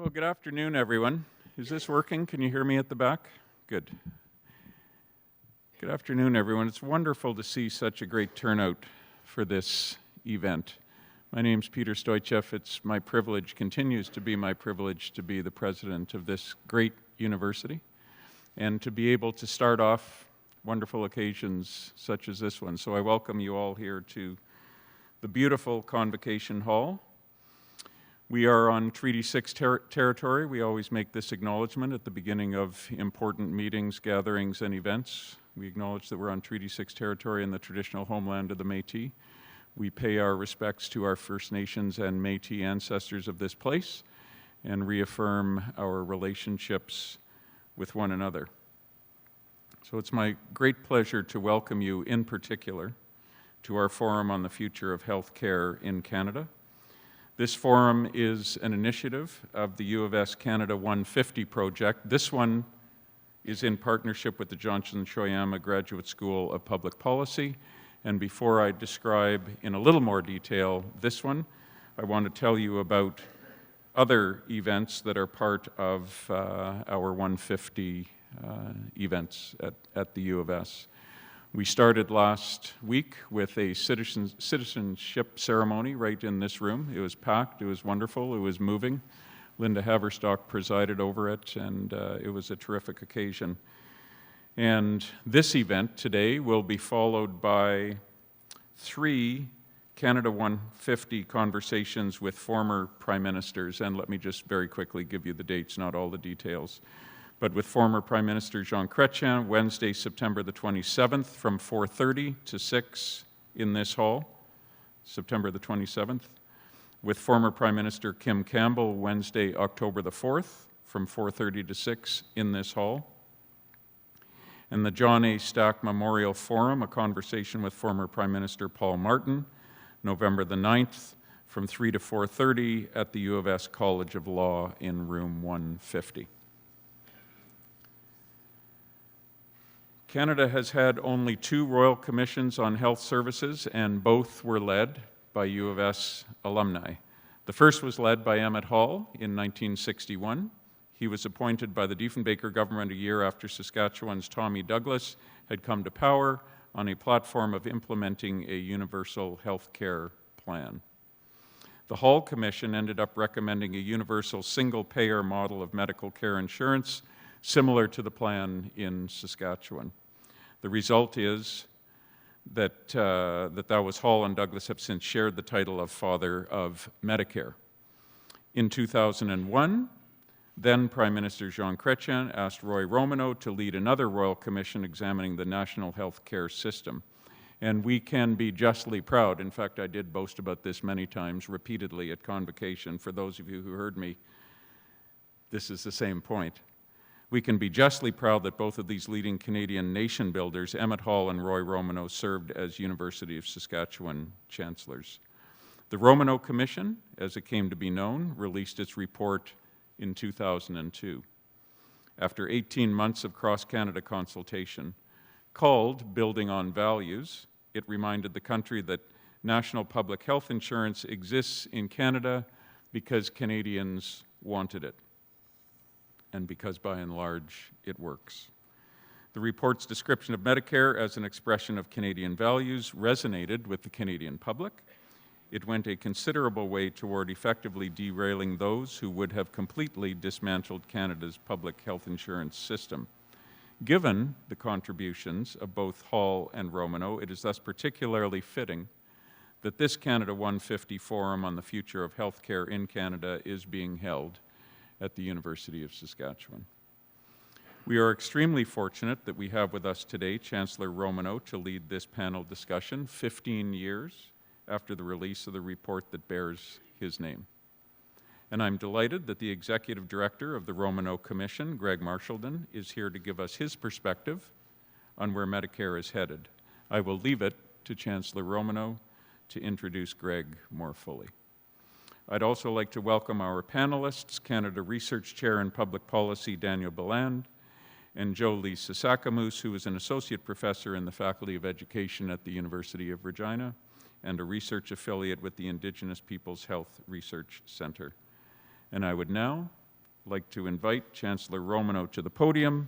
Well, good afternoon, everyone. Is this working? Can you hear me at the back? Good. Good afternoon, everyone. It's wonderful to see such a great turnout for this event. My name's Peter Stoichev. It's my privilege, continues to be my privilege, to be the president of this great university and to be able to start off wonderful occasions such as this one. So I welcome you all here to the beautiful Convocation Hall. We are on Treaty 6 territory. We always make this acknowledgement at the beginning of important meetings, gatherings, and events. We acknowledge that we're on Treaty 6 territory in the traditional homeland of the Métis. We pay our respects to our First Nations and Métis ancestors of this place and reaffirm our relationships with one another. So it's my great pleasure to welcome you in particular to our forum on the future of healthcare in Canada. This forum is an initiative of the U of S Canada 150 project. This one is in partnership with the Shoyama Graduate School of Public Policy. And before I describe in a little more detail this one, I want to tell you about other events that are part of our 150 events at the U of S. We started last week with a citizenship ceremony right in this room. It was packed, it was wonderful, it was moving. Linda Haverstock presided over it, and it was a terrific occasion. And this event today will be followed by 3 Canada 150 conversations with former prime ministers, and let me just very quickly give you the dates, not all the details. But with former Prime Minister Jean Chrétien, Wednesday, September the 27th, from 4:30 to 6 in this hall, September the 27th. With former Prime Minister Kim Campbell, Wednesday, October the 4th, from 4:30 to 6 in this hall. And the John A. Stack Memorial Forum, a conversation with former Prime Minister Paul Martin, November the 9th, from 3 to 4:30 at the U of S College of Law in room 150. Canada has had only 2 royal commissions on health services, and both were led by U of S alumni. The first was led by Emmett Hall in 1961. He was appointed by the Diefenbaker government a year after Saskatchewan's Tommy Douglas had come to power on a platform of implementing a universal health care plan. The Hall Commission ended up recommending a universal single-payer model of medical care insurance similar to the plan in Saskatchewan. The result is that was Hall and Douglas have since shared the title of Father of Medicare. In 2001, then Prime Minister Jean Chrétien asked Roy Romanow to lead another Royal Commission examining the national health care system. And we can be justly proud. In fact, I did boast about this many times, repeatedly at Convocation. For those of you who heard me, this is the same point. We can be justly proud that both of these leading Canadian nation builders, Emmett Hall and Roy Romanow, served as University of Saskatchewan chancellors. The Romanow Commission, as it came to be known, released its report in 2002. After 18 months of cross-Canada consultation, called Building on Values, it reminded the country that national public health insurance exists in Canada because Canadians wanted it, and because by and large it works. The report's description of Medicare as an expression of Canadian values resonated with the Canadian public. It went a considerable way toward effectively derailing those who would have completely dismantled Canada's public health insurance system. Given the contributions of both Hall and Romanow, it is thus particularly fitting that this Canada 150 Forum on the future of healthcare in Canada is being held at the University of Saskatchewan. We are extremely fortunate that we have with us today Chancellor Romanow to lead this panel discussion 15 years after the release of the report that bears his name. And I'm delighted that the Executive Director of the Romanow Commission, Greg Marchildon, is here to give us his perspective on where Medicare is headed. I will leave it to Chancellor Romanow to introduce Greg more fully. I'd also like to welcome our panelists, Canada Research Chair in Public Policy, Daniel Beland, and Jolie Sasakamoose, who is an Associate Professor in the Faculty of Education at the University of Regina, and a research affiliate with the Indigenous Peoples Health Research Center. And I would now like to invite Chancellor Romanow to the podium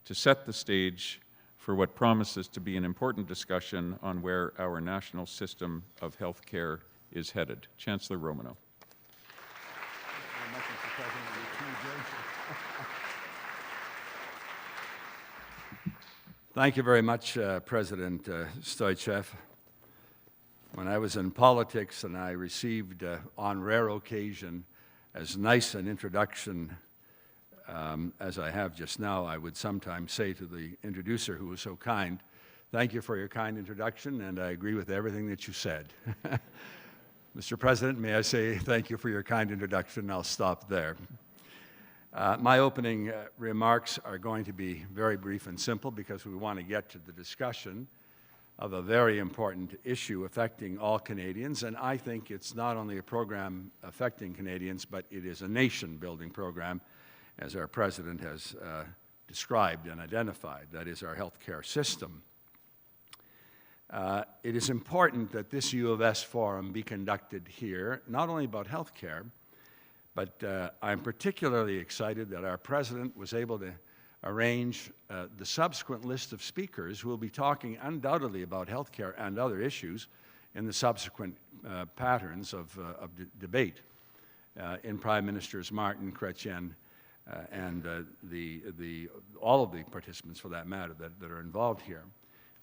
to set the stage for what promises to be an important discussion on where our national system of health care is headed. Chancellor Romanow. Thank you very much, President Stoichev. When I was in politics and I received, on rare occasion, as nice an introduction as I have just now, I would sometimes say to the introducer who was so kind, thank you for your kind introduction, and I agree with everything that you said. Mr. President, may I say thank you for your kind introduction. I'll stop there. My opening remarks are going to be very brief and simple because we want to get to the discussion of a very important issue affecting all Canadians, and I think it's not only a program affecting Canadians, but it is a nation-building program, as our President has described and identified. That is our healthcare system. It is important that this U of S forum be conducted here, not only about healthcare, but I'm particularly excited that our President was able to arrange the subsequent list of speakers who will be talking undoubtedly about healthcare and other issues in the subsequent patterns of debate in Prime Ministers Martin, Chrétien, and all of the participants, for that matter, that are involved here.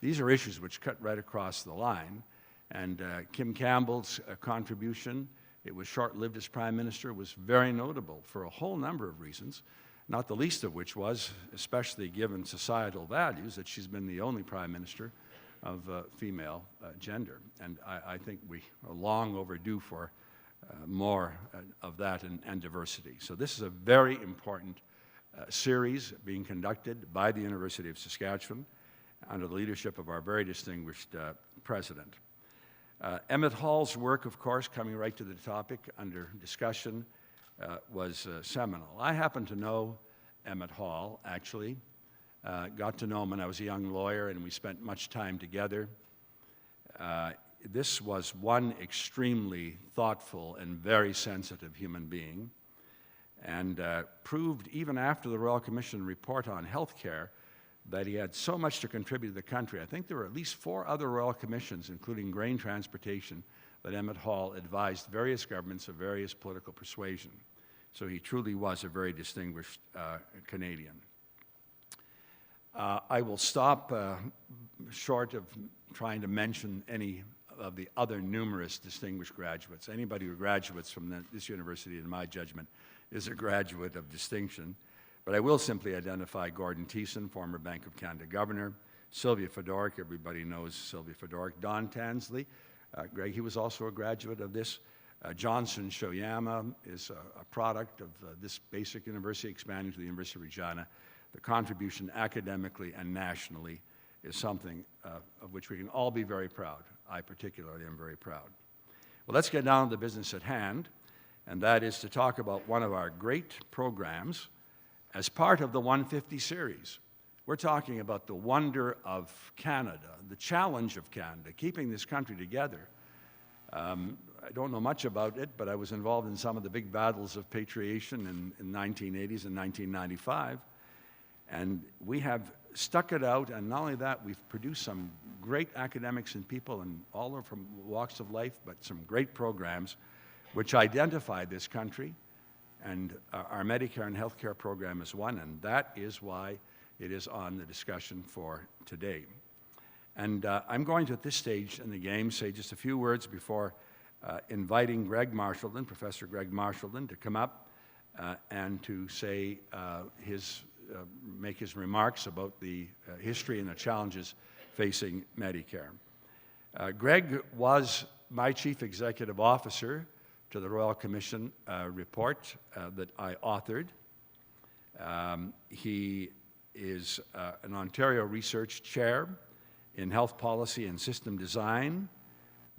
These are issues which cut right across the line, and Kim Campbell's contribution, it was short-lived as Prime Minister, was very notable for a whole number of reasons, not the least of which was, especially given societal values, that she's been the only Prime Minister of female gender. And I think we are long overdue for more of that and diversity. So this is a very important series being conducted by the University of Saskatchewan under the leadership of our very distinguished President. Emmett Hall's work, of course, coming right to the topic under discussion, was seminal. I happen to know Emmett Hall, actually. Got to know him when I was a young lawyer, and we spent much time together. This was one extremely thoughtful and very sensitive human being, and proved even after the Royal Commission report on healthcare that he had so much to contribute to the country. I think there were at least 4 other Royal Commissions, including grain transportation, that Emmett Hall advised various governments of various political persuasion. So he truly was a very distinguished Canadian. I will stop short of trying to mention any of the other numerous distinguished graduates. Anybody who graduates from this university, in my judgment, is a graduate of distinction. But I will simply identify Gordon Thiessen, former Bank of Canada governor, Sylvia Fedoruk, everybody knows Sylvia Fedoruk, Don Tansley, Greg, he was also a graduate of this. Johnson Shoyama is a product of this basic university expanding to the University of Regina. The contribution academically and nationally is something of which we can all be very proud. I particularly am very proud. Well, let's get down to the business at hand, and that is to talk about one of our great programs as part of the 150 series. We're talking about the wonder of Canada, the challenge of Canada, keeping this country together. I don't know much about it, but I was involved in some of the big battles of patriation in the 1980s and 1995. And we have stuck it out, and not only that, we've produced some great academics and people, and all are from walks of life, but some great programs which identify this country. And our Medicare and healthcare program is one, and that is why it is on the discussion for today. And I'm going to, at this stage in the game, say just a few words before inviting Greg Marshallton, Professor Greg Marshallton, to come up and to say make his remarks about the history and the challenges facing Medicare. Greg was my chief executive officer to the Royal Commission report that I authored. He is an Ontario Research Chair in Health Policy and System Design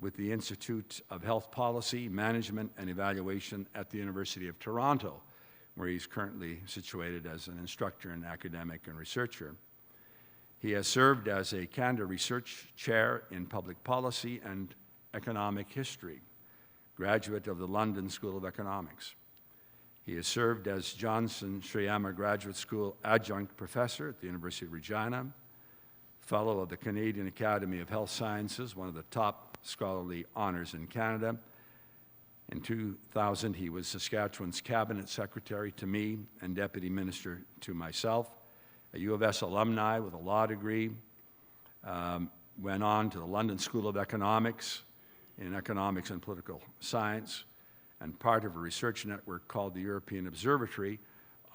with the Institute of Health Policy, Management and Evaluation at the University of Toronto, where he's currently situated as an instructor and academic and researcher. He has served as a Canada Research Chair in Public Policy and Economic History, graduate of the London School of Economics. He has served as Johnson Shoyama Graduate School adjunct professor at the University of Regina, fellow of the Canadian Academy of Health Sciences, one of the top scholarly honors in Canada. In 2000, he was Saskatchewan's cabinet secretary to me and deputy minister to myself. A U of S alumni with a law degree, went on to the London School of Economics in economics and political science, and part of a research network called the European Observatory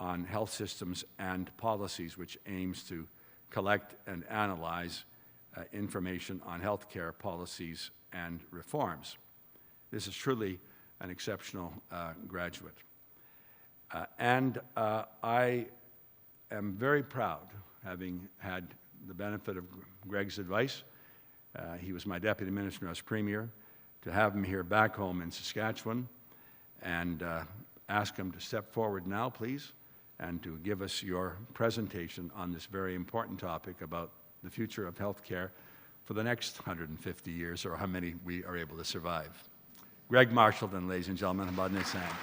on Health Systems and Policies, which aims to collect and analyze information on healthcare policies and reforms. This is truly an exceptional graduate. I am very proud, having had the benefit of Greg's advice. He was my deputy minister as premier, to have him here back home in Saskatchewan, and ask him to step forward now, please, and to give us your presentation on this very important topic about the future of healthcare for the next 150 years, or how many we are able to survive. Greg Marshallton, ladies and gentlemen, about this hand.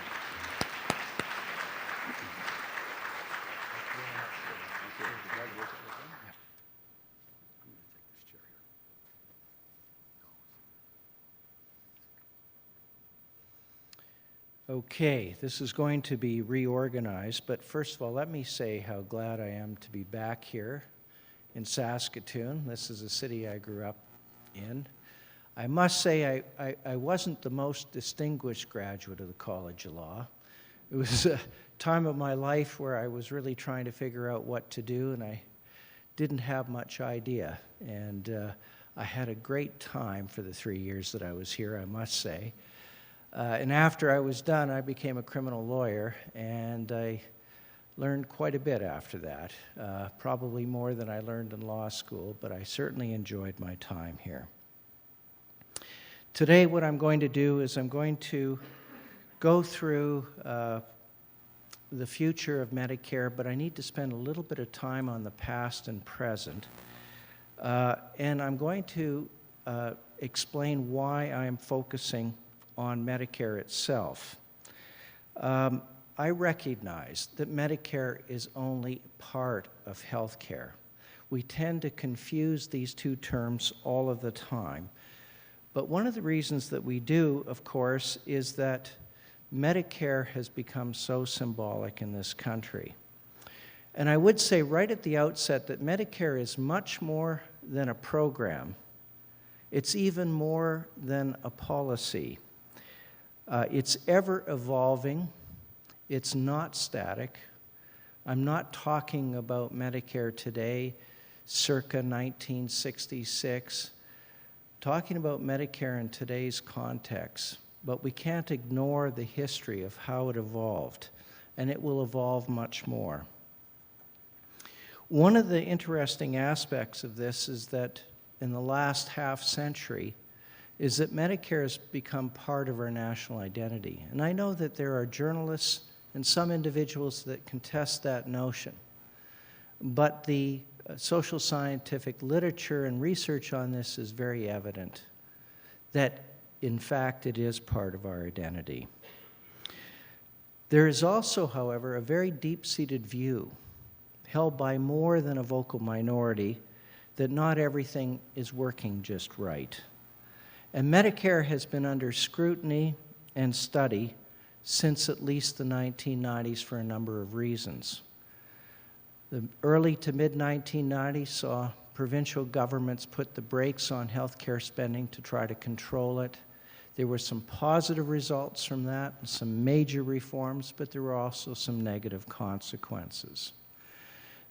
Okay, this is going to be reorganized, but first of all, let me say how glad I am to be back here in Saskatoon. This is a city I grew up in. I must say I wasn't the most distinguished graduate of the College of Law. It was a time of my life where I was really trying to figure out what to do, and I didn't have much idea. And I had a great time for the 3 years that I was here, I must say. And after I was done, I became a criminal lawyer, and I learned quite a bit after that, probably more than I learned in law school, but I certainly enjoyed my time here. Today, what I'm going to do is I'm going to go through the future of Medicare, but I need to spend a little bit of time on the past and present. And I'm going to explain why I'm focusing on Medicare itself. I recognize that Medicare is only part of health care. We tend to confuse these two terms all of the time. But one of the reasons that we do, of course, is that Medicare has become so symbolic in this country. And I would say right at the outset that Medicare is much more than a program. It's even more than a policy. It's ever evolving. It's not static. I'm not talking about Medicare today, circa 1966. Talking about Medicare in today's context, but we can't ignore the history of how it evolved, and it will evolve much more. One of the interesting aspects of this is that in the last half century, is that Medicare has become part of our national identity. And I know that there are journalists and some individuals that contest that notion, but the social scientific literature and research on this is very evident that, in fact, it is part of our identity. There is also, however, a very deep-seated view held by more than a vocal minority that not everything is working just right. And Medicare has been under scrutiny and study since at least the 1990s for a number of reasons. The early to mid-1990s saw provincial governments put the brakes on healthcare spending to try to control it. There were some positive results from that, and some major reforms, but there were also some negative consequences.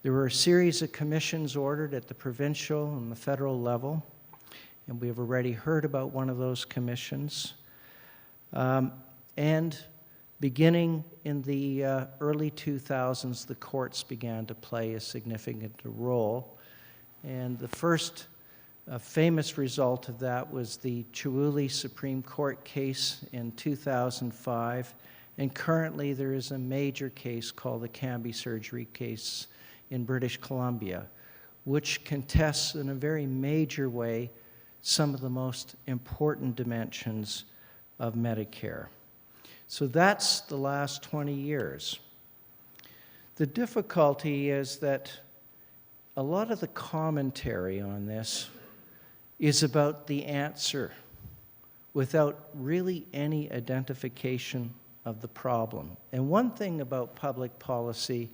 There were a series of commissions ordered at the provincial and the federal level, and we have already heard about one of those commissions. And beginning in the early 2000s, the courts began to play a significant role. And the first famous result of that was the Chihuly Supreme Court case in 2005. And currently there is a major case called the Canby surgery case in British Columbia, which contests in a very major way some of the most important dimensions of Medicare. So that's the last 20 years. The difficulty is that a lot of the commentary on this is about the answer without really any identification of the problem. And one thing about public policy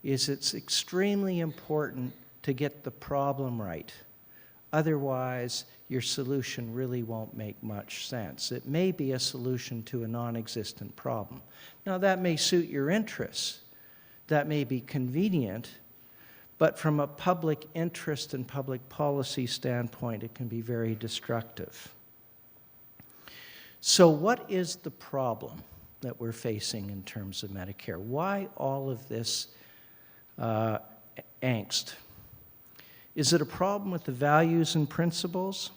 is it's extremely important to get the problem right. Otherwise, your solution really won't make much sense. It may be a solution to a non-existent problem. Now, that may suit your interests. That may be convenient, but from a public interest and public policy standpoint, it can be very destructive. So what is the problem that we're facing in terms of Medicare? Why all of this angst? Is it a problem with the values and principles?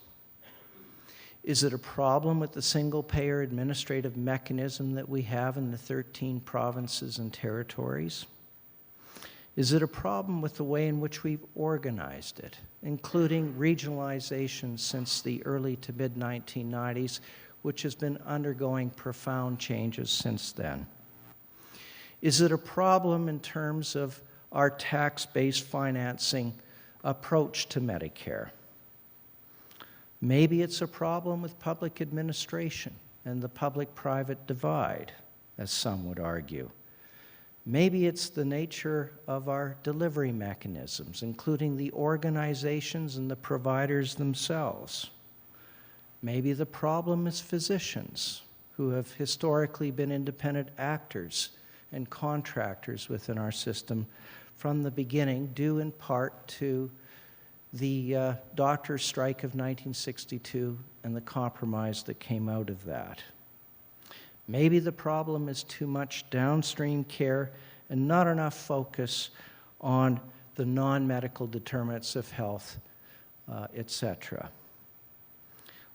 Is it a problem with the single-payer administrative mechanism that we have in the 13 provinces and territories? Is it a problem with the way in which we've organized it, including regionalization since the early to mid-1990s, which has been undergoing profound changes since then? Is it a problem in terms of our tax-based financing approach to Medicare? Maybe it's a problem with public administration and the public-private divide, as some would argue. Maybe it's the nature of our delivery mechanisms, including the organizations and the providers themselves. Maybe the problem is physicians, who have historically been independent actors and contractors within our system from the beginning, due in part to the doctors' strike of 1962 and the compromise that came out of that. Maybe the problem is too much downstream care and not enough focus on the non-medical determinants of health, etc.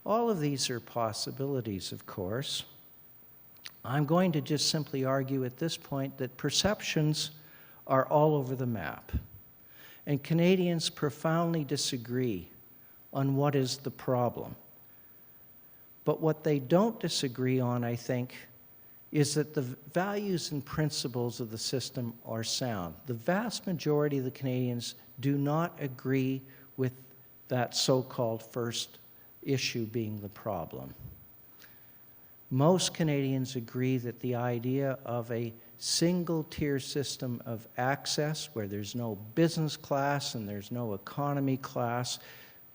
All of these are possibilities, of course. I'm going to just simply argue at this point that perceptions are all over the map. And Canadians profoundly disagree on what is the problem. But what they don't disagree on, I think, is that the values and principles of the system are sound. The vast majority of the Canadians do not agree with that so-called first issue being the problem. Most Canadians agree that the idea of a single-tier system of access, where there's no business class and there's no economy class,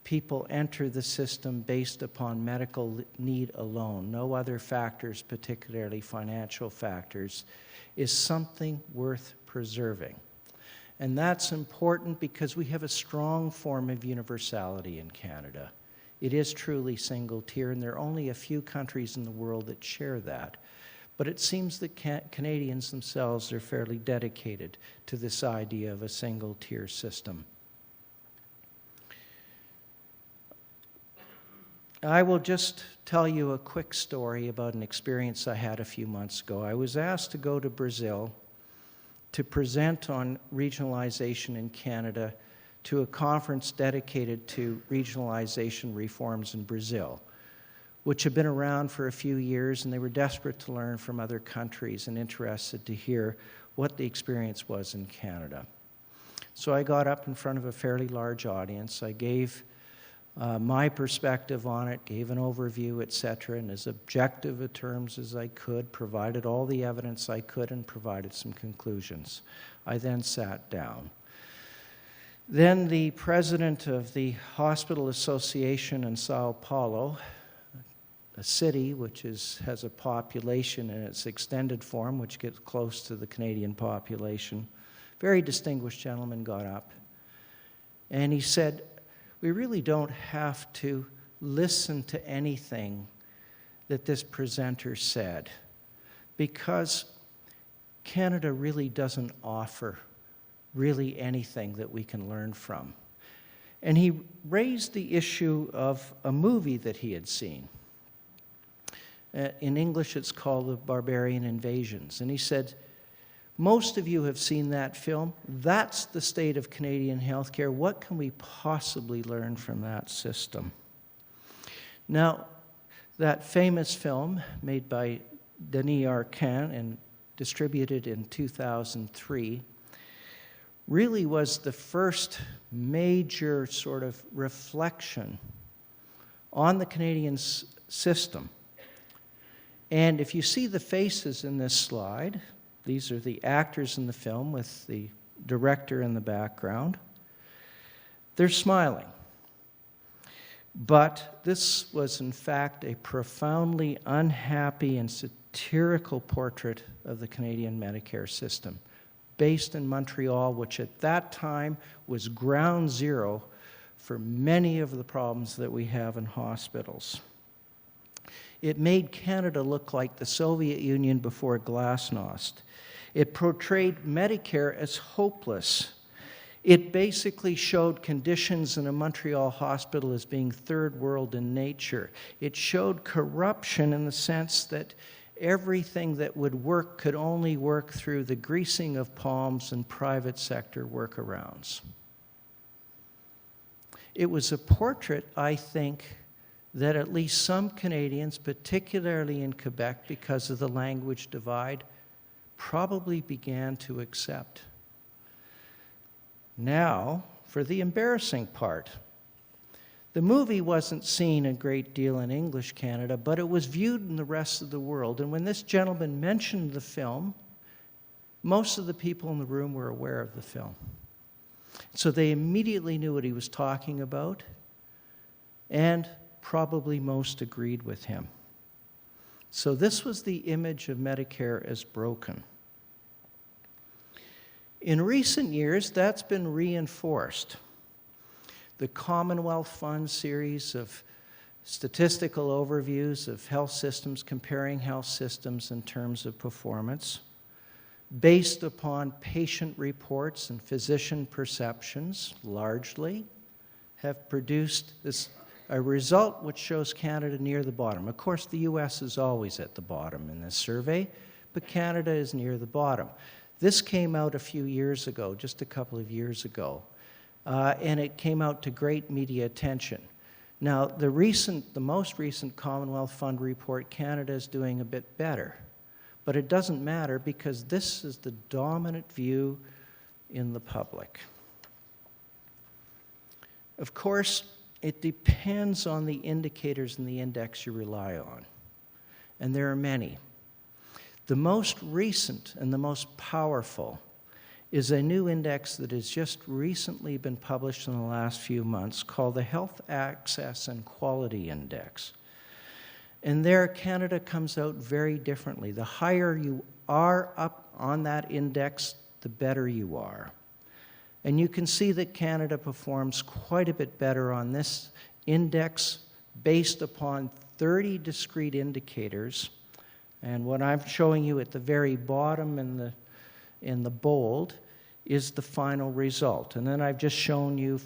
people enter the system based upon medical need alone, no other factors, particularly financial factors, is something worth preserving. And that's important because we have a strong form of universality in Canada. It is truly single-tier, and there are only a few countries in the world that share that. But it seems that Canadians themselves are fairly dedicated to this idea of a single-tier system. I will just tell you a quick story about an experience I had a few months ago. I was asked to go to Brazil to present on regionalization in Canada to a conference dedicated to regionalization reforms in Brazil, which had been around for a few years, and they were desperate to learn from other countries and interested to hear what the experience was in Canada. So I got up in front of a fairly large audience. I gave my perspective on it, gave an overview, etc., in as objective a terms as I could, provided all the evidence I could, and provided some conclusions. I then sat down. Then the president of the Hospital Association in Sao Paulo, a city which has a population in its extended form, which gets close to the Canadian population, very distinguished gentleman, got up, and he said, "We really don't have to listen to anything that this presenter said, because Canada really doesn't offer really anything that we can learn from." And he raised the issue of a movie that he had seen. In English, it's called The Barbarian Invasions. And he said, "Most of you have seen that film. That's the state of Canadian healthcare. What can we possibly learn from that system?" Now, that famous film made by Denis Arcand and distributed in 2003, really was the first major sort of reflection on the Canadian system. And if you see the faces in this slide, these are the actors in the film with the director in the background. They're smiling. But this was, in fact, a profoundly unhappy and satirical portrait of the Canadian Medicare system, based in Montreal, which at that time was ground zero for many of the problems that we have in hospitals. It made Canada look like the Soviet Union before glasnost. It portrayed Medicare as hopeless. It basically showed conditions in a Montreal hospital as being third world in nature. It showed corruption in the sense that everything that would work could only work through the greasing of palms and private sector workarounds. It was a portrait, I think, that at least some Canadians, particularly in Quebec, because of the language divide, probably began to accept. Now, for the embarrassing part. The movie wasn't seen a great deal in English Canada, but it was viewed in the rest of the world. And when this gentleman mentioned the film, most of the people in the room were aware of the film. So they immediately knew what he was talking about, and probably most agreed with him. So this was the image of Medicare as broken. In recent years, that's been reinforced. The Commonwealth Fund series of statistical overviews of health systems, comparing health systems in terms of performance, based upon patient reports and physician perceptions, largely, have produced a result which shows Canada near the bottom. Of course, the US is always at the bottom in this survey, but Canada is near the bottom. This came out a few years ago, just a couple of years ago, and it came out to great media attention. Now, the most recent Commonwealth Fund report, Canada is doing a bit better, but it doesn't matter because this is the dominant view in the public. Of course, it depends on the indicators in the index you rely on, and there are many. The most recent and the most powerful is a new index that has just recently been published in the last few months called the Health Access and Quality Index. And there, Canada comes out very differently. The higher you are up on that index, the better you are. And you can see that Canada performs quite a bit better on this index based upon 30 discrete indicators. And what I'm showing you at the very bottom in the bold is the final result. And then I've just shown you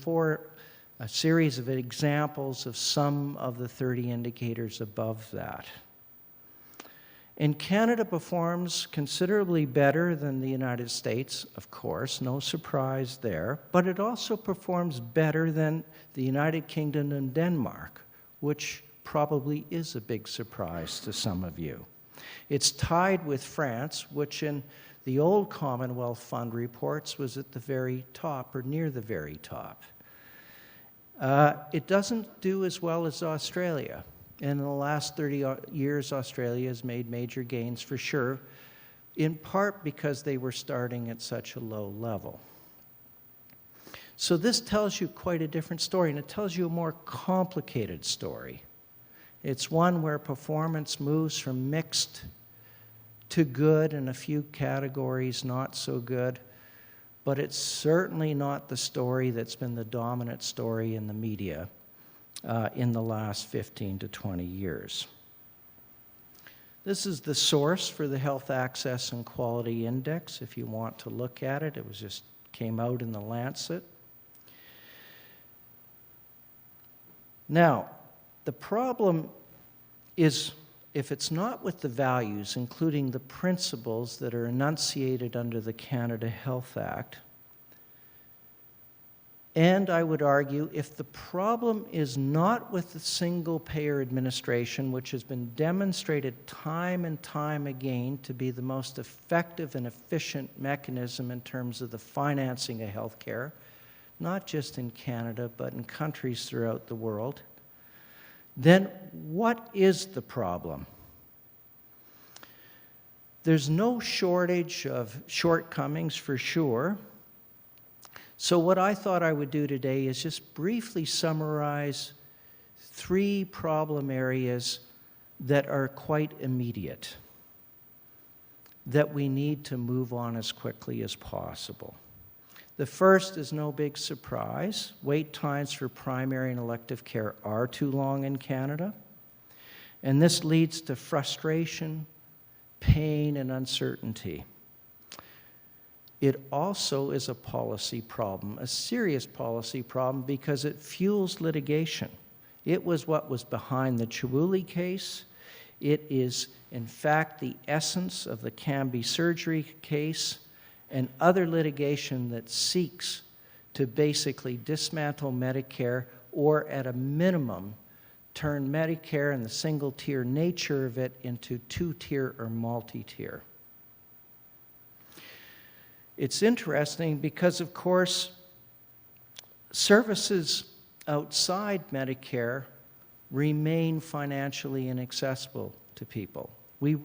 a series of examples of some of the 30 indicators above that. And Canada performs considerably better than the United States, of course, no surprise there, but it also performs better than the United Kingdom and Denmark, which probably is a big surprise to some of you. It's tied with France, which in the old Commonwealth Fund reports was at the very top or near the very top. It doesn't do as well as Australia. And in the last 30 years, Australia has made major gains for sure, in part because they were starting at such a low level. So this tells you quite a different story, and it tells you a more complicated story. It's one where performance moves from mixed to good, and a few categories not so good, but it's certainly not the story that's been the dominant story in the media in the last 15 to 20 years. This is the source for the Health Access and Quality Index. If you want to look at it, it just came out in the Lancet. Now, the problem is if it's not with the values, including the principles that are enunciated under the Canada Health Act, And I would argue, if the problem is not with the single-payer administration, which has been demonstrated time and time again to be the most effective and efficient mechanism in terms of the financing of health care, not just in Canada, but in countries throughout the world, then what is the problem? There's no shortage of shortcomings, for sure. So what I thought I would do today is just briefly summarize 3 problem areas that are quite immediate, that we need to move on as quickly as possible. The first is no big surprise. Wait times for primary and elective care are too long in Canada, and this leads to frustration, pain, and uncertainty. It also is a policy problem, a serious policy problem, because it fuels litigation. It was what was behind the Chihuly case. It is, in fact, the essence of the Canby surgery case and other litigation that seeks to basically dismantle Medicare, or at a minimum, turn Medicare and the single-tier nature of it into 2-tier or multi-tier. It's interesting because, of course, services outside Medicare remain financially inaccessible to people. We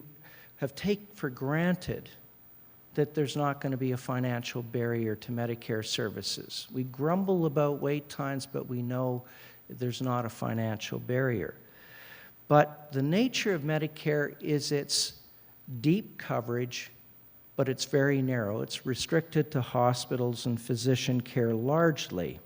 have taken for granted that there's not going to be a financial barrier to Medicare services. We grumble about wait times, but we know there's not a financial barrier. But the nature of Medicare is its deep coverage, but it's very narrow. It's restricted to hospitals and physician care largely.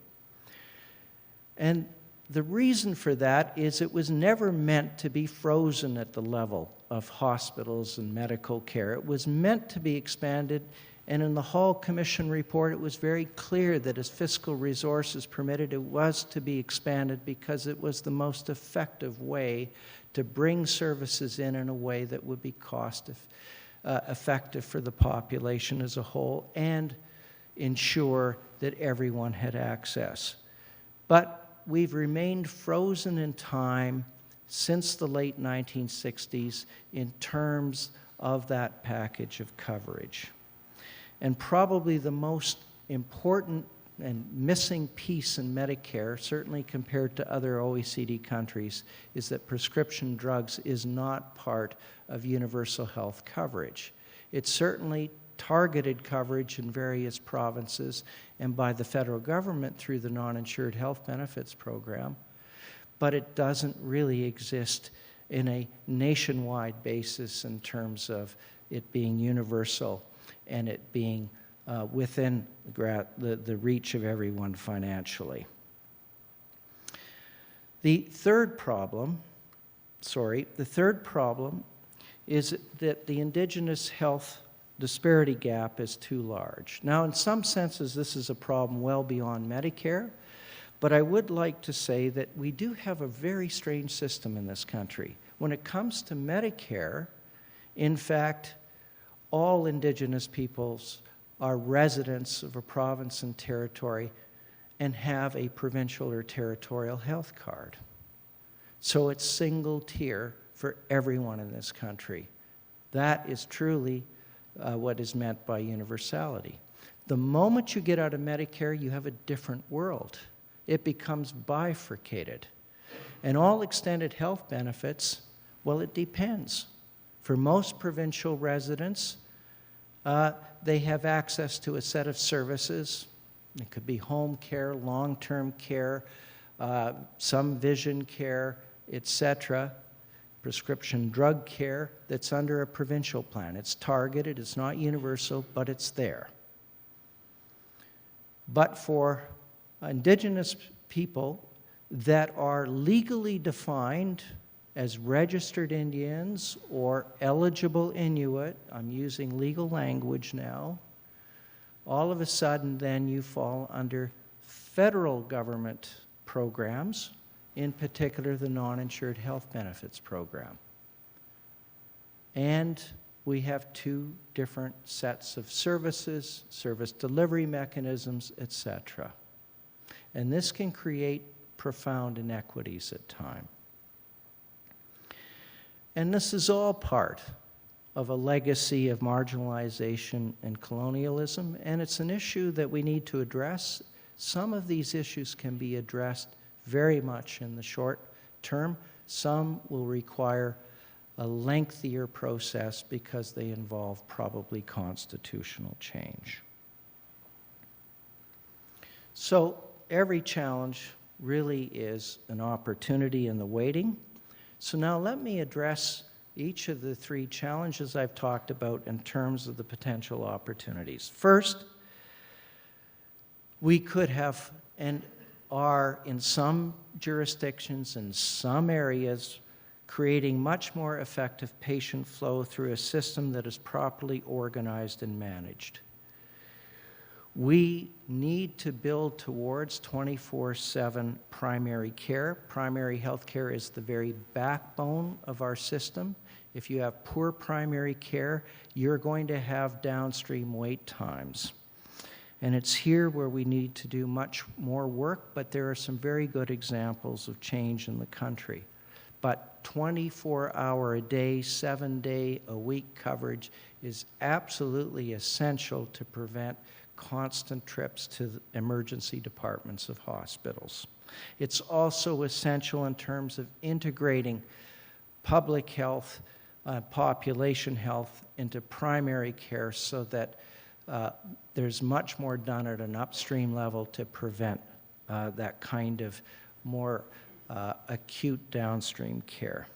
And the reason for that is it was never meant to be frozen at the level of hospitals and medical care. It was meant to be expanded, and in the Hall Commission report, it was very clear that as fiscal resources permitted, it was to be expanded because it was the most effective way to bring services in a way that would be effective for the population as a whole and ensure that everyone had access. But we've remained frozen in time since the late 1960s in terms of that package of coverage. And probably the most important and missing piece in Medicare, certainly compared to other OECD countries, is that prescription drugs is not part of universal health coverage. It's certainly targeted coverage in various provinces and by the federal government through the non-insured health benefits program, but it doesn't really exist in a nationwide basis in terms of it being universal and it being within the reach of everyone financially. The third problem is that the Indigenous health disparity gap is too large. Now, in some senses, this is a problem well beyond Medicare, but I would like to say that we do have a very strange system in this country. When it comes to Medicare, in fact, all Indigenous peoples are residents of a province and territory and have a provincial or territorial health card. So it's single tier for everyone in this country. That is truly what is meant by universality. The moment you get out of Medicare, you have a different world. It becomes bifurcated. And all extended health benefits, well, it depends. For most provincial residents, they have access to a set of services. It could be home care, long-term care, some vision care, etc., prescription drug care that's under a provincial plan. It's targeted, it's not universal, but it's there. But for Indigenous people that are legally defined as registered Indians or eligible Inuit, I'm using legal language now, all of a sudden then you fall under federal government programs, in particular the non-insured health benefits program. And we have 2 different sets of services, service delivery mechanisms, etc. And this can create profound inequities at times. And this is all part of a legacy of marginalization and colonialism, and it's an issue that we need to address. Some of these issues can be addressed very much in the short term. Some will require a lengthier process because they involve probably constitutional change. So every challenge really is an opportunity in the waiting. So now let me address each of the three challenges I've talked about in terms of the potential opportunities. First, we could have and are in some jurisdictions, in some areas, creating much more effective patient flow through a system that is properly organized and managed. We need to build towards 24/7 primary care. Primary health care is the very backbone of our system. If you have poor primary care, you're going to have downstream wait times. And it's here where we need to do much more work, but there are some very good examples of change in the country. But 24-hour-a-day, 7-day-a-week coverage is absolutely essential to prevent constant trips to the emergency departments of hospitals. It's also essential in terms of integrating public health, population health into primary care so that there's much more done at an upstream level to prevent that kind of more acute downstream care.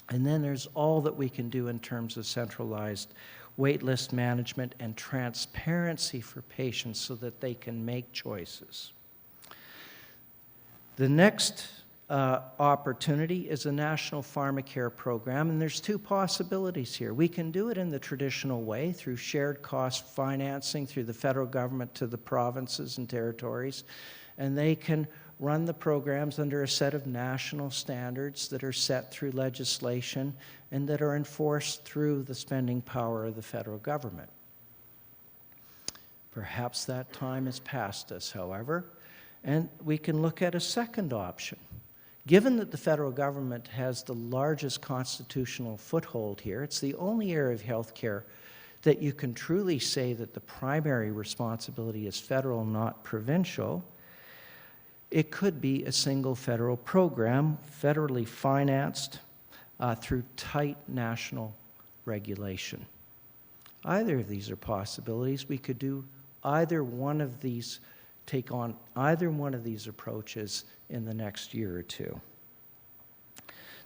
And then there's all that we can do in terms of centralized waitlist management and transparency for patients so that they can make choices. The next opportunity is a national pharmacare program, and there's two possibilities here. We can do it in the traditional way through shared cost financing through the federal government to the provinces and territories, and they can run the programs under a set of national standards that are set through legislation and that are enforced through the spending power of the federal government. Perhaps that time has passed us, however, and we can look at a second option. Given that the federal government has the largest constitutional foothold here, it's the only area of health care that you can truly say that the primary responsibility is federal, not provincial. It could be a single federal program, federally financed through tight national regulation. Either of these are possibilities. We could do either one of these, take on either one of these approaches in the next year or two.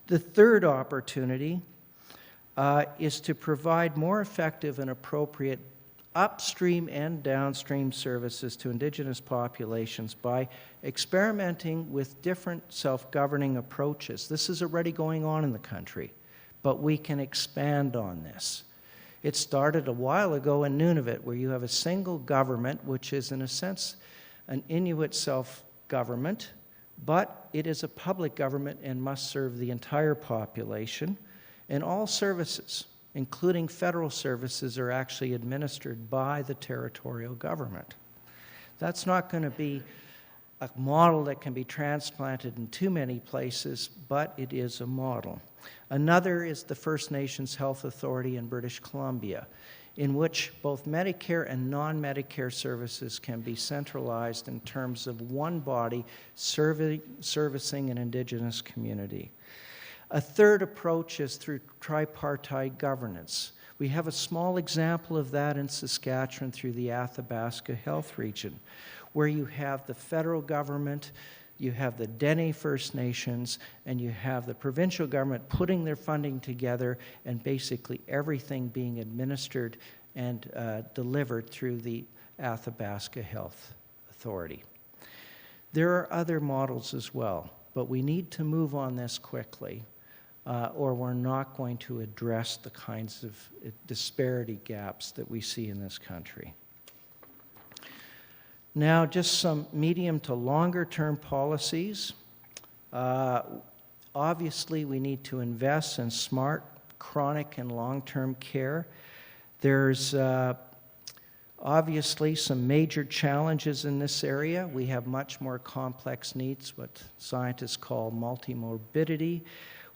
The third opportunity is to provide more effective and appropriate upstream and downstream services to Indigenous populations by experimenting with different self-governing approaches. This is already going on in the country, but we can expand on this. It started a while ago in Nunavut, where you have a single government, which is in a sense an Inuit self-government, but it is a public government and must serve the entire population, and all services, including federal services, are actually administered by the territorial government. That's not going to be a model that can be transplanted in too many places, but it is a model. Another is the First Nations Health Authority in British Columbia, in which both Medicare and non-Medicare services can be centralized in terms of one body servicing an Indigenous community. A third approach is through tripartite governance. We have a small example of that in Saskatchewan through the Athabasca Health Region, where you have the federal government, you have the Dene First Nations, and you have the provincial government putting their funding together and basically everything being administered and delivered through the Athabasca Health Authority. There are other models as well, but we need to move on this quickly. Or we're not going to address the kinds of disparity gaps that we see in this country. Now, just some medium to longer term policies. Obviously, we need to invest in smart, chronic, and long-term care. There's Obviously, some major challenges in this area. We have much more complex needs, what scientists call multimorbidity.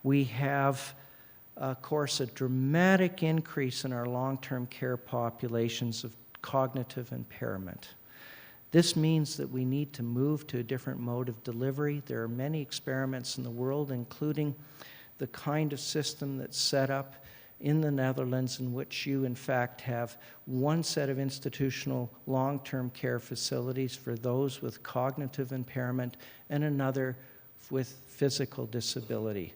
We have, of course, a dramatic increase in our long-term care populations of cognitive impairment. This means that we need to move to a different mode of delivery. There are many experiments in the world, including the kind of system that's set up in the Netherlands, in which you, in fact, have one set of institutional long-term care facilities for those with cognitive impairment and another with physical disability.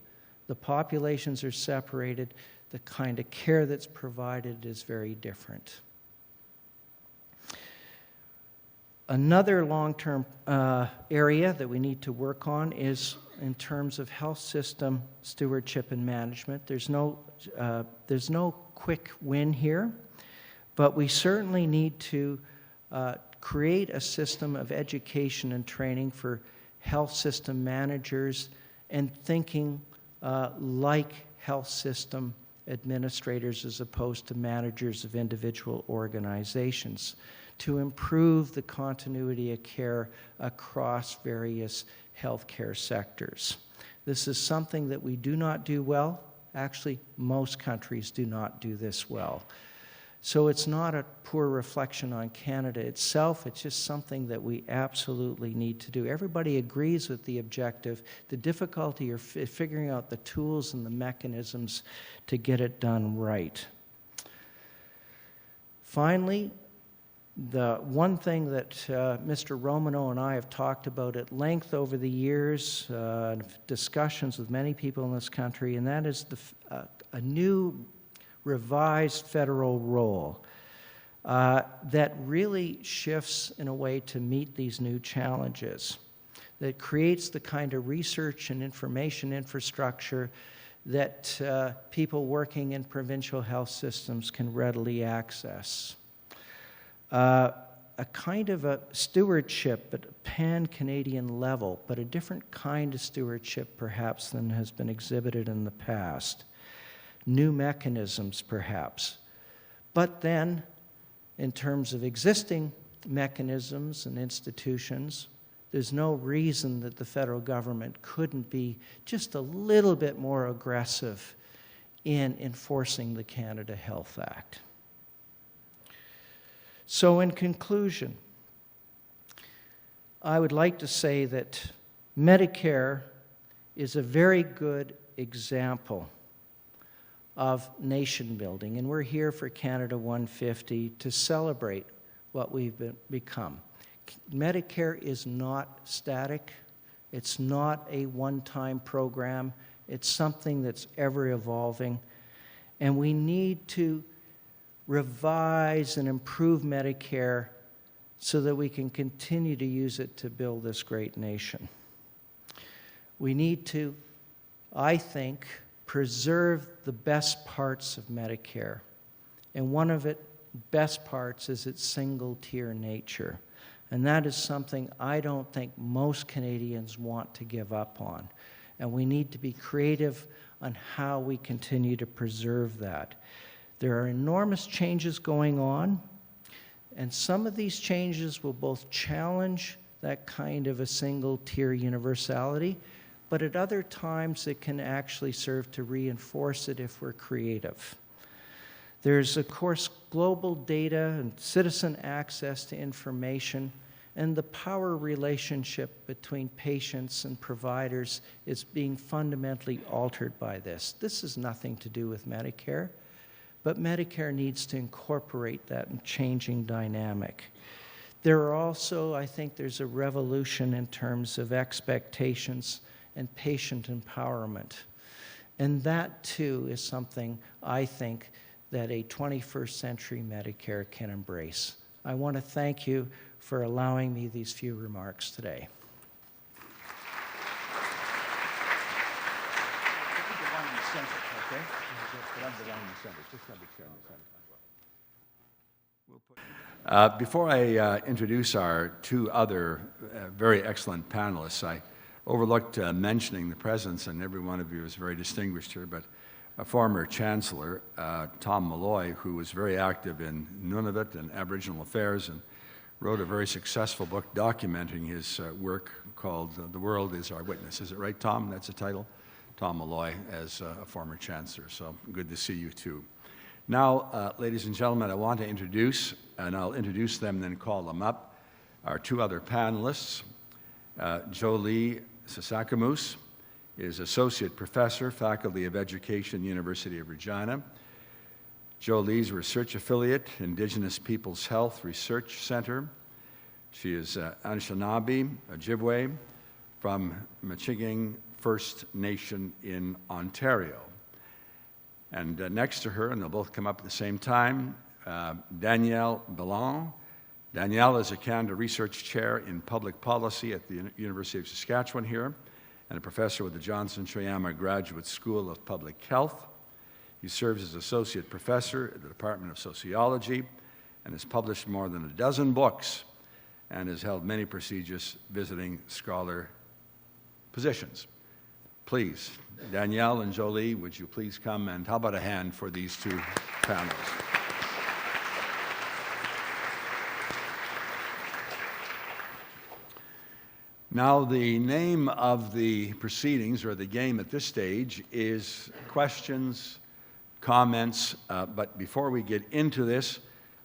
The populations are separated. The kind of care that's provided is very different. Another long-term area that we need to work on is in terms of health system stewardship and management. There's no quick win here, but we certainly need to create a system of education and training for health system managers and thinking like health system administrators as opposed to managers of individual organizations, to improve the continuity of care across various healthcare sectors. This is something that we do not do well. Actually, most countries do not do this well. So it's not a poor reflection on Canada itself, it's just something that we absolutely need to do. Everybody agrees with the objective. The difficulty is figuring out the tools and the mechanisms to get it done right. Finally, the one thing that Mr. Romanow and I have talked about at length over the years, discussions with many people in this country, and that is a new revised federal role that really shifts in a way to meet these new challenges, that creates the kind of research and information infrastructure that people working in provincial health systems can readily access. A kind of a stewardship at a pan-Canadian level, but a different kind of stewardship perhaps than has been exhibited in the past. New mechanisms perhaps. But then, in terms of existing mechanisms and institutions, there's no reason that the federal government couldn't be just a little bit more aggressive in enforcing the Canada Health Act. So in conclusion, I would like to say that Medicare is a very good example of nation building, and we're here for Canada 150 to celebrate what we've become. Medicare is not static. It's not a one-time program. It's something that's ever evolving, and we need to revise and improve Medicare so that we can continue to use it to build this great nation. We need to, I think, preserve the best parts of Medicare. And one of its best parts is its single-tier nature. And that is something I don't think most Canadians want to give up on. And we need to be creative on how we continue to preserve that. There are enormous changes going on, and some of these changes will both challenge that kind of a single-tier universality, but at other times it can actually serve to reinforce it if we're creative. There's, of course, global data and citizen access to information, and the power relationship between patients and providers is being fundamentally altered by this. This has nothing to do with Medicare. But Medicare needs to incorporate that changing dynamic. There are also, I think there's a revolution in terms of expectations and patient empowerment. And that too is something I think that a 21st century Medicare can embrace. I want to thank you for allowing me these few remarks today. Before I introduce our two other very excellent panelists, I overlooked mentioning the presence, and every one of you is very distinguished here, but a former chancellor, Tom Malloy, who was very active in Nunavut and Aboriginal affairs and wrote a very successful book documenting his work called The World is Our Witness. Is it right, Tom? That's the title? Tom Malloy as a former chancellor, so good to see you too. Now, ladies and gentlemen, I want to introduce, and I'll introduce them and then call them up, our two other panelists. Jolie Sasakamoose is Associate Professor, Faculty of Education, University of Regina. Jolie's Research Affiliate, Indigenous Peoples Health Research Center. She is Anishinaabe, Ojibwe, from Michigan First Nation in Ontario. And next to her, and they'll both come up at the same time, Danielle Bellon. Danielle is a Canada Research Chair in Public Policy at the University of Saskatchewan here, and a professor with the Johnson Shoyama Graduate School of Public Health. He serves as Associate Professor at the Department of Sociology and has published more than a dozen books and has held many prestigious visiting scholar positions. Please, Danielle and Jolie, would you please come, and how about a hand for these two panelists? Now, the name of the proceedings, or the game at this stage, is questions, comments, but before we get into this,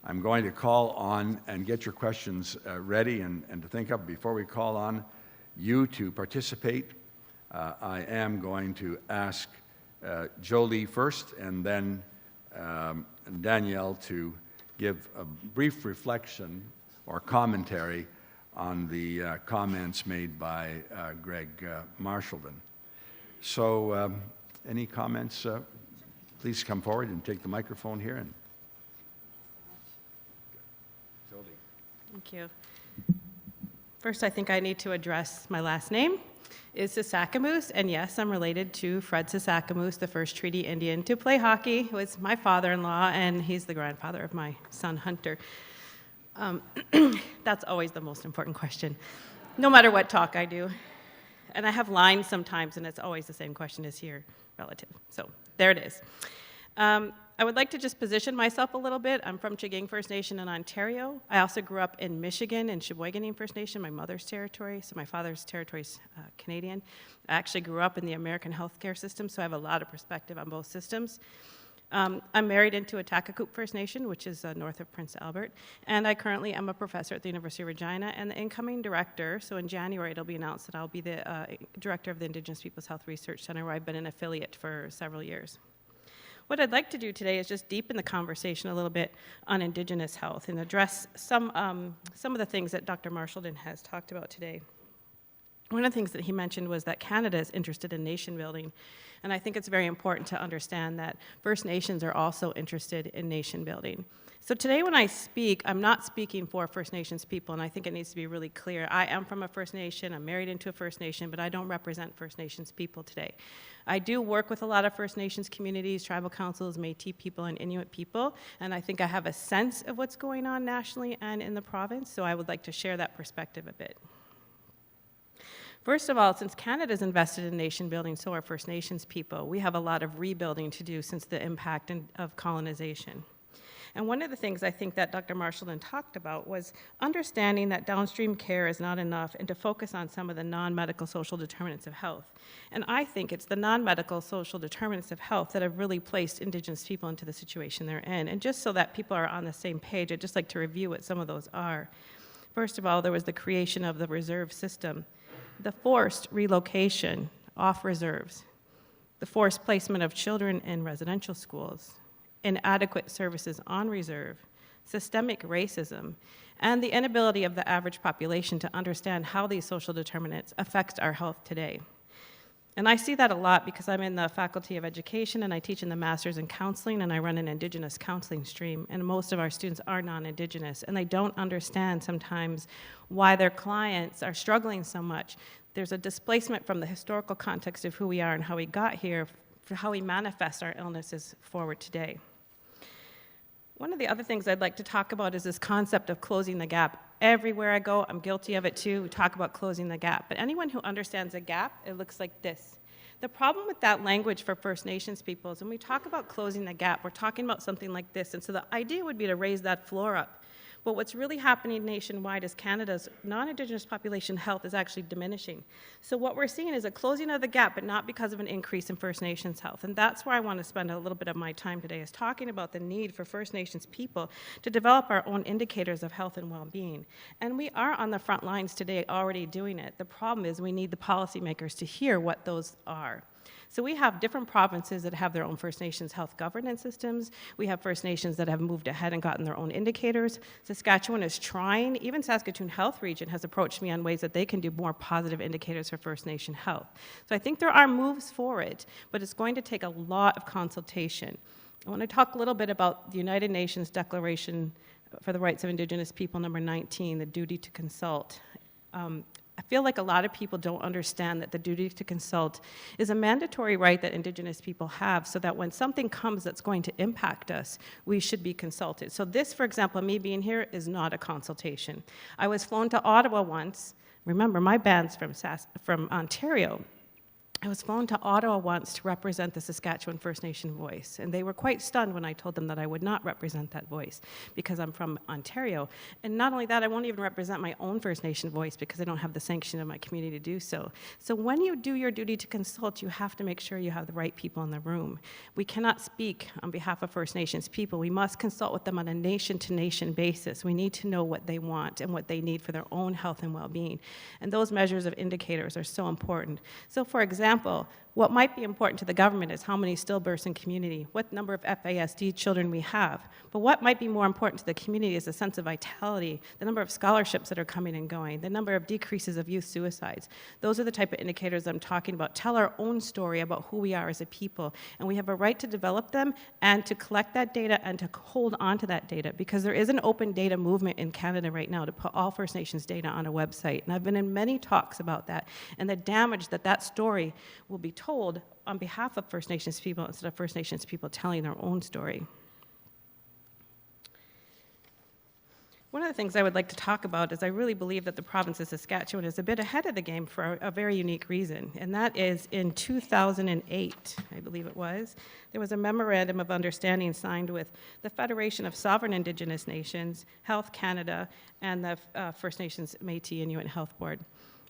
I'm going to call on and get your questions ready and to think of. Before we call on you to participate, I am going to ask Jolie first and then Danielle to give a brief reflection or commentary on the comments made by Greg Marshallton. So any comments? Please come forward and take the microphone here. And Jolie. Thank you. First, I think I need to address my last name is Sasakamoose, and yes, I'm related to Fred Sasakamoose, the first treaty Indian to play hockey, who was my father-in-law, and he's the grandfather of my son, Hunter. That's always the most important question, no matter what talk I do. And I have lines sometimes, and it's always the same question is here, relative. So there it is. I would like to just position myself a little bit. I'm from Chaging First Nation in Ontario. I also grew up in Michigan in Sheboygan First Nation, my mother's territory, so my father's territory is Canadian. I actually grew up in the American healthcare system, so I have a lot of perspective on both systems. I'm married into a Takakoop First Nation, which is north of Prince Albert, and I currently am a professor at the University of Regina and the incoming director. So in January, it'll be announced that I'll be the director of the Indigenous Peoples Health Research Center, where I've been an affiliate for several years. What I'd like to do today is just deepen the conversation a little bit on Indigenous health and address some of the things that Dr. Marshallton has talked about today. One of the things that he mentioned was that Canada is interested in nation building, and I think it's very important to understand that First Nations are also interested in nation building. So today when I speak, I'm not speaking for First Nations people, and I think it needs to be really clear. I am from a First Nation, I'm married into a First Nation, but I don't represent First Nations people today. I do work with a lot of First Nations communities, tribal councils, Métis people, and Inuit people, and I think I have a sense of what's going on nationally and in the province, so I would like to share that perspective a bit. First of all, since Canada's invested in nation building, so are First Nations people. We have a lot of rebuilding to do since the impact of colonization. And one of the things I think that Dr. Marshallton talked about was understanding that downstream care is not enough and to focus on some of the non-medical social determinants of health. And I think it's the non-medical social determinants of health that have really placed Indigenous people into the situation they're in. And just so that people are on the same page, I'd just like to review what some of those are. First of all, there was the creation of the reserve system, the forced relocation off reserves, the forced placement of children in residential schools, inadequate services on reserve, systemic racism, and the inability of the average population to understand how these social determinants affect our health today. And I see that a lot because I'm in the Faculty of Education and I teach in the Masters in Counseling and I run an Indigenous counseling stream, and most of our students are non-Indigenous and they don't understand sometimes why their clients are struggling so much. There's a displacement from the historical context of who we are and how we got here for how we manifest our illnesses forward today. One of the other things I'd like to talk about is this concept of closing the gap. Everywhere I go, I'm guilty of it too. We talk about closing the gap. But anyone who understands a gap, it looks like this. The problem with that language for First Nations people is when we talk about closing the gap, we're talking about something like this. And so the idea would be to raise that floor up. But what's really happening nationwide is Canada's non-Indigenous population health is actually diminishing. So what we're seeing is a closing of the gap, but not because of an increase in First Nations health. And that's where I want to spend a little bit of my time today, is talking about the need for First Nations people to develop our own indicators of health and well-being. And we are on the front lines today already doing it. The problem is we need the policymakers to hear what those are. So we have different provinces that have their own First Nations health governance systems. We have First Nations that have moved ahead and gotten their own indicators. Saskatchewan is trying. Even Saskatoon Health Region has approached me on ways that they can do more positive indicators for First Nation health. So I think there are moves for it, but it's going to take a lot of consultation. I want to talk a little bit about the United Nations Declaration for the Rights of Indigenous People, number 19, the duty to consult. I feel like a lot of people don't understand that the duty to consult is a mandatory right that Indigenous people have, so that when something comes that's going to impact us, we should be consulted. So this, for example, me being here is not a consultation. I was flown to Ottawa once. Remember, my band's from Ontario. I was flown to Ottawa once to represent the Saskatchewan First Nation voice, and they were quite stunned when I told them that I would not represent that voice because I'm from Ontario. And not only that, I won't even represent my own First Nation voice because I don't have the sanction of my community to do so. So when you do your duty to consult, you have to make sure you have the right people in the room. We cannot speak on behalf of First Nations people. We must consult with them on a nation-to-nation basis. We need to know what they want and what they need for their own health and well-being. And those measures of indicators are so important. So for example, what might be important to the government is how many stillbirths in community, what number of FASD children we have. But what might be more important to the community is a sense of vitality, the number of scholarships that are coming and going, the number of decreases of youth suicides. Those are the type of indicators I'm talking about. Tell our own story about who we are as a people. And we have a right to develop them and to collect that data and to hold on to that data, because there is an open data movement in Canada right now to put all First Nations data on a website. And I've been in many talks about that and the damage that that story will be told on behalf of First Nations people instead of First Nations people telling their own story. One of the things I would like to talk about is I really believe that the province of Saskatchewan is a bit ahead of the game for a very unique reason, and that is in 2008, I believe it was, there was a memorandum of understanding signed with the Federation of Sovereign Indigenous Nations, Health Canada, and the First Nations Métis Inuit Health Board.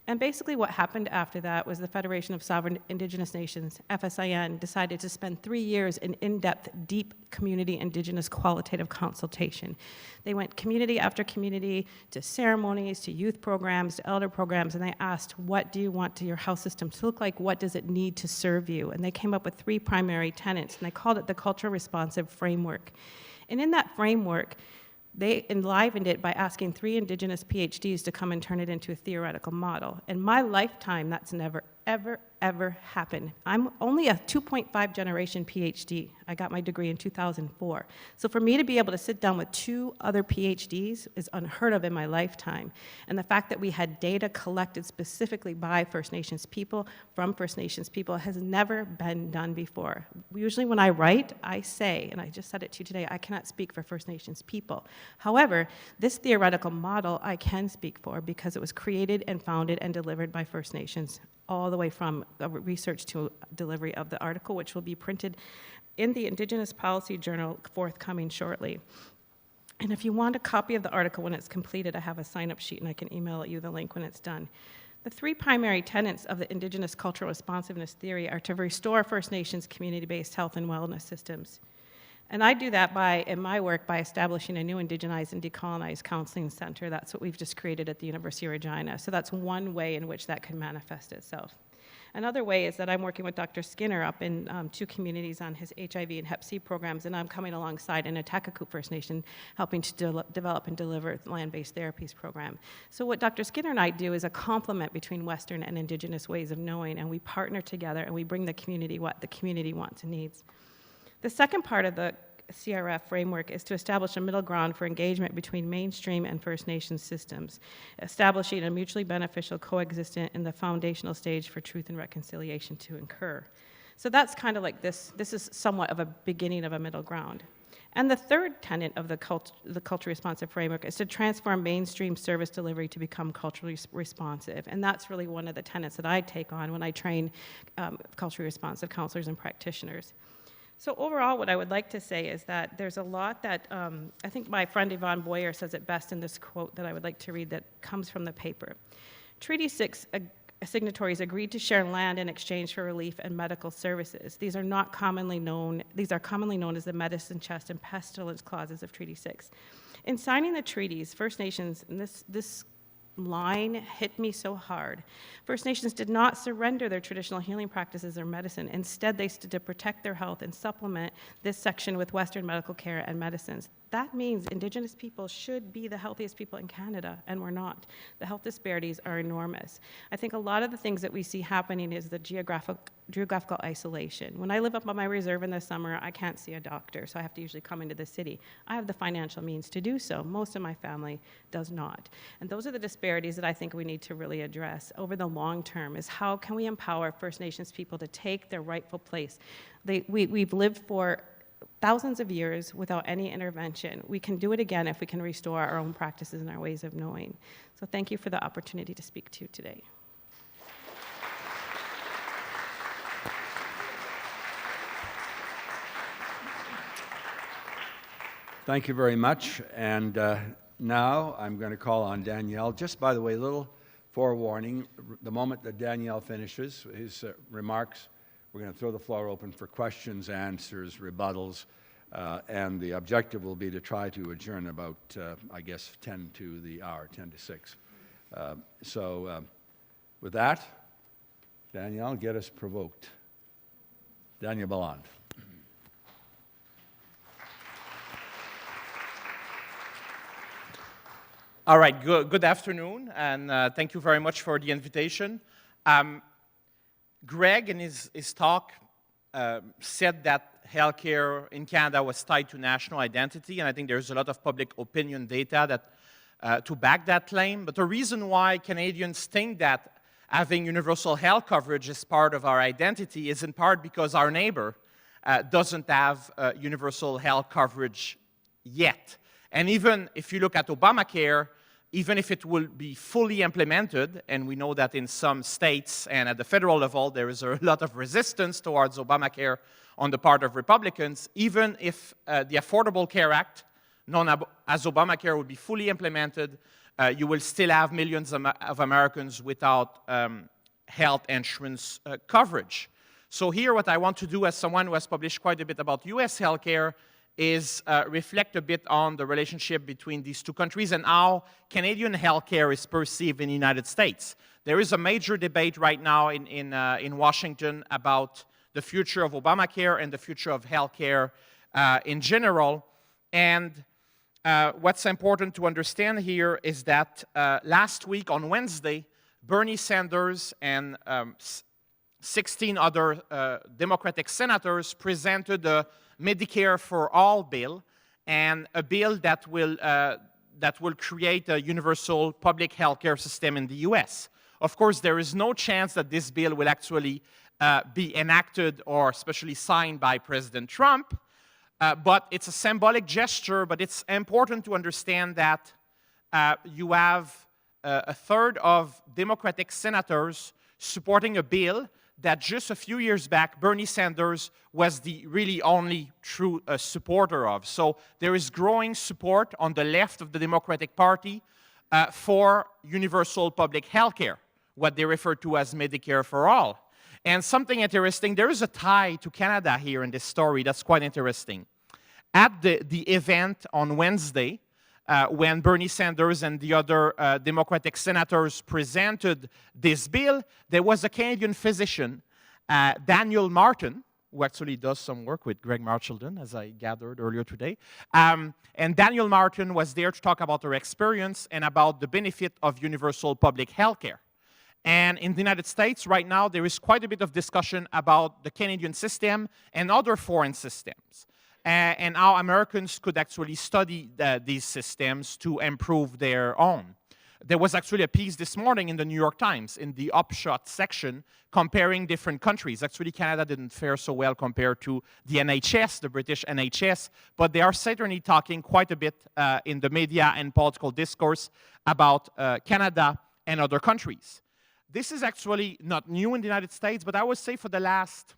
And basically what happened after that was the Federation of Sovereign Indigenous Nations, FSIN, decided to spend 3 years in in-depth, deep community Indigenous qualitative consultation. They went community after community to ceremonies, to youth programs, to elder programs, and they asked, what do you want your health system to look like? What does it need to serve you? And they came up with 3 primary tenets, and they called it the cultural responsive framework. And in that framework, they enlivened it by asking 3 Indigenous PhDs to come and turn it into a theoretical model. In my lifetime, that's never, ever, ever happened. I'm only a 2.5 generation PhD. I got my degree in 2004. So for me to be able to sit down with 2 other PhDs is unheard of in my lifetime. And the fact that we had data collected specifically by First Nations people, from First Nations people, has never been done before. Usually when I write, I say, and I just said it to you today, I cannot speak for First Nations people. However, this theoretical model I can speak for because it was created and founded and delivered by First Nations, all the way from research to delivery of the article, which will be printed in the Indigenous Policy Journal forthcoming shortly. And if you want a copy of the article when it's completed, I have a sign-up sheet and I can email you the link when it's done. The 3 primary tenets of the Indigenous cultural responsiveness theory are to restore First Nations community-based health and wellness systems. And I do that in my work, by establishing a new Indigenized and Decolonized Counseling Center. That's what we've just created at the University of Regina. So that's one way in which that can manifest itself. Another way is that I'm working with Dr. Skinner up in 2 communities on his HIV and Hep C programs, and I'm coming alongside in Atakakut First Nation, helping to develop and deliver land-based therapies program. So what Dr. Skinner and I do is a complement between Western and Indigenous ways of knowing, and we partner together and we bring the community what the community wants and needs. The second part of the CRF framework is to establish a middle ground for engagement between mainstream and First Nations systems, establishing a mutually beneficial coexistence in the foundational stage for truth and reconciliation to occur. So that's kind of like this is somewhat of a beginning of a middle ground. And the third tenet of the culturally responsive framework is to transform mainstream service delivery to become culturally responsive. And that's really one of the tenets that I take on when I train culturally responsive counselors and practitioners. So overall, what I would like to say is that there's a lot that, I think my friend Yvonne Boyer says it best in this quote that I would like to read that comes from the paper. Treaty 6 signatories agreed to share land in exchange for relief and medical services. These are commonly known as the medicine chest and pestilence clauses of Treaty 6. In signing the treaties, First Nations, and this line hit me so hard. First Nations did not surrender their traditional healing practices or medicine. Instead, they stood to protect their health and supplement this section with Western medical care and medicines. That means Indigenous people should be the healthiest people in Canada, and we're not. The health disparities are enormous. I think a lot of the things that we see happening is the geographical isolation. When I live up on my reserve in the summer, I can't see a doctor, so I have to usually come into the city. I have the financial means to do so. Most of my family does not. And those are the disparities that I think we need to really address over the long term, is how can we empower First Nations people to take their rightful place? We've lived for thousands of years without any intervention. We can do it again if we can restore our own practices and our ways of knowing. So thank you for the opportunity to speak to you today. Thank you very much. And now I'm going to call on Danielle. Just by the way, a little forewarning. The moment that Danielle finishes his remarks, we're going to throw the floor open for questions, answers, rebuttals, and the objective will be to try to adjourn about, I guess, 10 to the hour, 10 to 6. So with that, Danielle, get us provoked. Danielle Balland. All right, good afternoon, and thank you very much for the invitation. Greg, in his talk, said that healthcare in Canada was tied to national identity, and I think there's a lot of public opinion data that to back that claim. But the reason why Canadians think that having universal health coverage is part of our identity is in part because our neighbor doesn't have universal health coverage yet. And even if you look at Obamacare, even if it will be fully implemented, and we know that in some states and at the federal level there is a lot of resistance towards Obamacare on the part of Republicans, even if the Affordable Care Act, known as Obamacare, will be fully implemented, you will still have millions of Americans without health insurance coverage. So here what I want to do as someone who has published quite a bit about US healthcare is reflect a bit on the relationship between these two countries and how Canadian healthcare is perceived in the United States. There is a major debate right now in Washington about the future of Obamacare and the future of healthcare in general. And what's important to understand here is that last week on Wednesday, Bernie Sanders and 16 other Democratic senators presented a Medicare for All bill, and a bill that will create a universal public health care system in the US. Of course, there is no chance that this bill will actually be enacted or especially signed by President Trump, but it's a symbolic gesture. But it's important to understand that you have a third of Democratic senators supporting a bill that just a few years back, Bernie Sanders was the really only true supporter of. So there is growing support on the left of the Democratic Party for universal public health care, what they refer to as Medicare for All. And something interesting, there is a tie to Canada here in this story that's quite interesting. At the event on Wednesday, when Bernie Sanders and the other Democratic senators presented this bill, there was a Canadian physician, Daniel Martin, who actually does some work with Greg Marchildon, as I gathered earlier today. And Daniel Martin was there to talk about her experience and about the benefit of universal public health care. And in the United States right now, there is quite a bit of discussion about the Canadian system and other foreign systems, and how Americans could actually study these systems to improve their own. There was actually a piece this morning in the New York Times in the upshot section comparing different countries. Actually, Canada didn't fare so well compared to the NHS, the British NHS, but they are certainly talking quite a bit in the media and political discourse about Canada and other countries. This is actually not new in the United States, but I would say for the last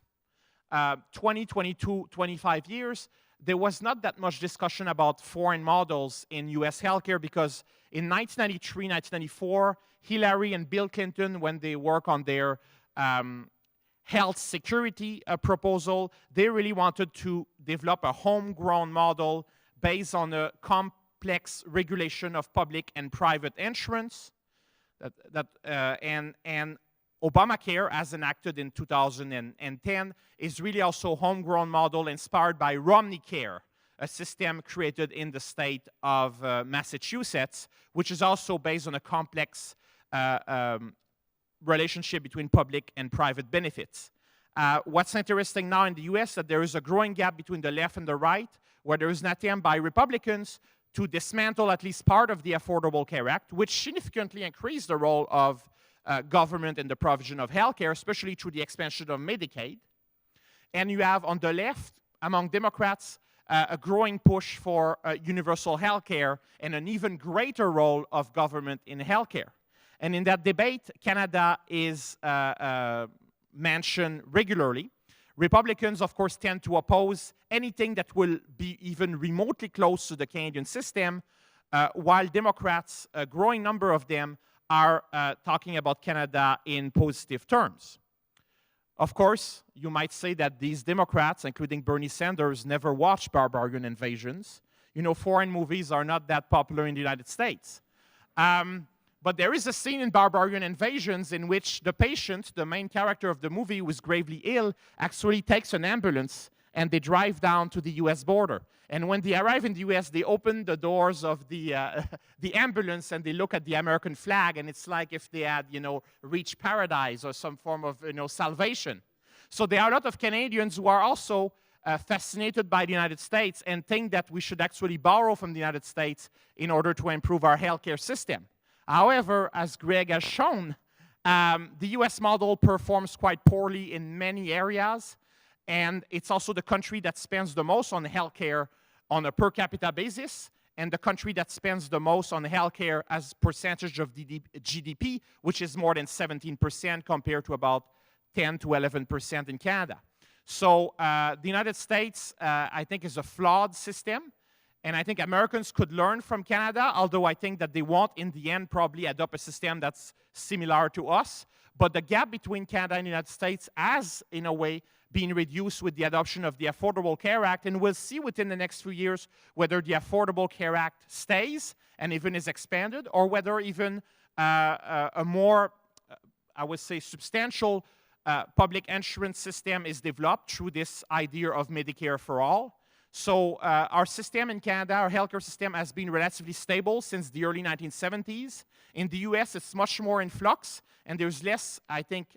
20, 22, 25 years, there was not that much discussion about foreign models in US healthcare because in 1993, 1994, Hillary and Bill Clinton, when they work on their health security proposal, they really wanted to develop a homegrown model based on a complex regulation of public and private insurance. And Obamacare, as enacted in 2010, is really also a homegrown model inspired by Romneycare, a system created in the state of Massachusetts, which is also based on a complex relationship between public and private benefits. What's interesting now in the US is that there is a growing gap between the left and the right, where there is an attempt by Republicans to dismantle at least part of the Affordable Care Act, which significantly increased the role of government in the provision of healthcare, especially through the expansion of Medicaid. And you have on the left, among Democrats, a growing push for universal healthcare and an even greater role of government in healthcare. And in that debate, Canada is mentioned regularly. Republicans, of course, tend to oppose anything that will be even remotely close to the Canadian system, while Democrats, a growing number of them, are talking about Canada in positive terms. Of course, you might say that these Democrats, including Bernie Sanders, never watched barbarian invasions. You know, foreign movies are not that popular in the United States. But there is a scene in Barbarian Invasions in which the patient, the main character of the movie who is gravely ill, actually takes an ambulance and they drive down to the US border. And when they arrive in the US, they open the doors of the ambulance and they look at the American flag, and it's like if they had, you know, reached paradise or some form of, you know, salvation. So there are a lot of Canadians who are also fascinated by the United States and think that we should actually borrow from the United States in order to improve our healthcare system. However, as Greg has shown, the US model performs quite poorly in many areas, and it's also the country that spends the most on healthcare on a per capita basis, and the country that spends the most on healthcare as percentage of GDP, which is more than 17% compared to about 10 to 11% in Canada. So the United States, I think, is a flawed system. And I think Americans could learn from Canada, although I think that they won't, in the end, probably adopt a system that's similar to us. But the gap between Canada and the United States has, in a way, been reduced with the adoption of the Affordable Care Act. And we'll see within the next few years whether the Affordable Care Act stays and even is expanded, or whether even a more, I would say, substantial public insurance system is developed through this idea of Medicare for all. So our system in Canada, our healthcare system, has been relatively stable since the early 1970s. In the US, it's much more in flux, and there's less, I think,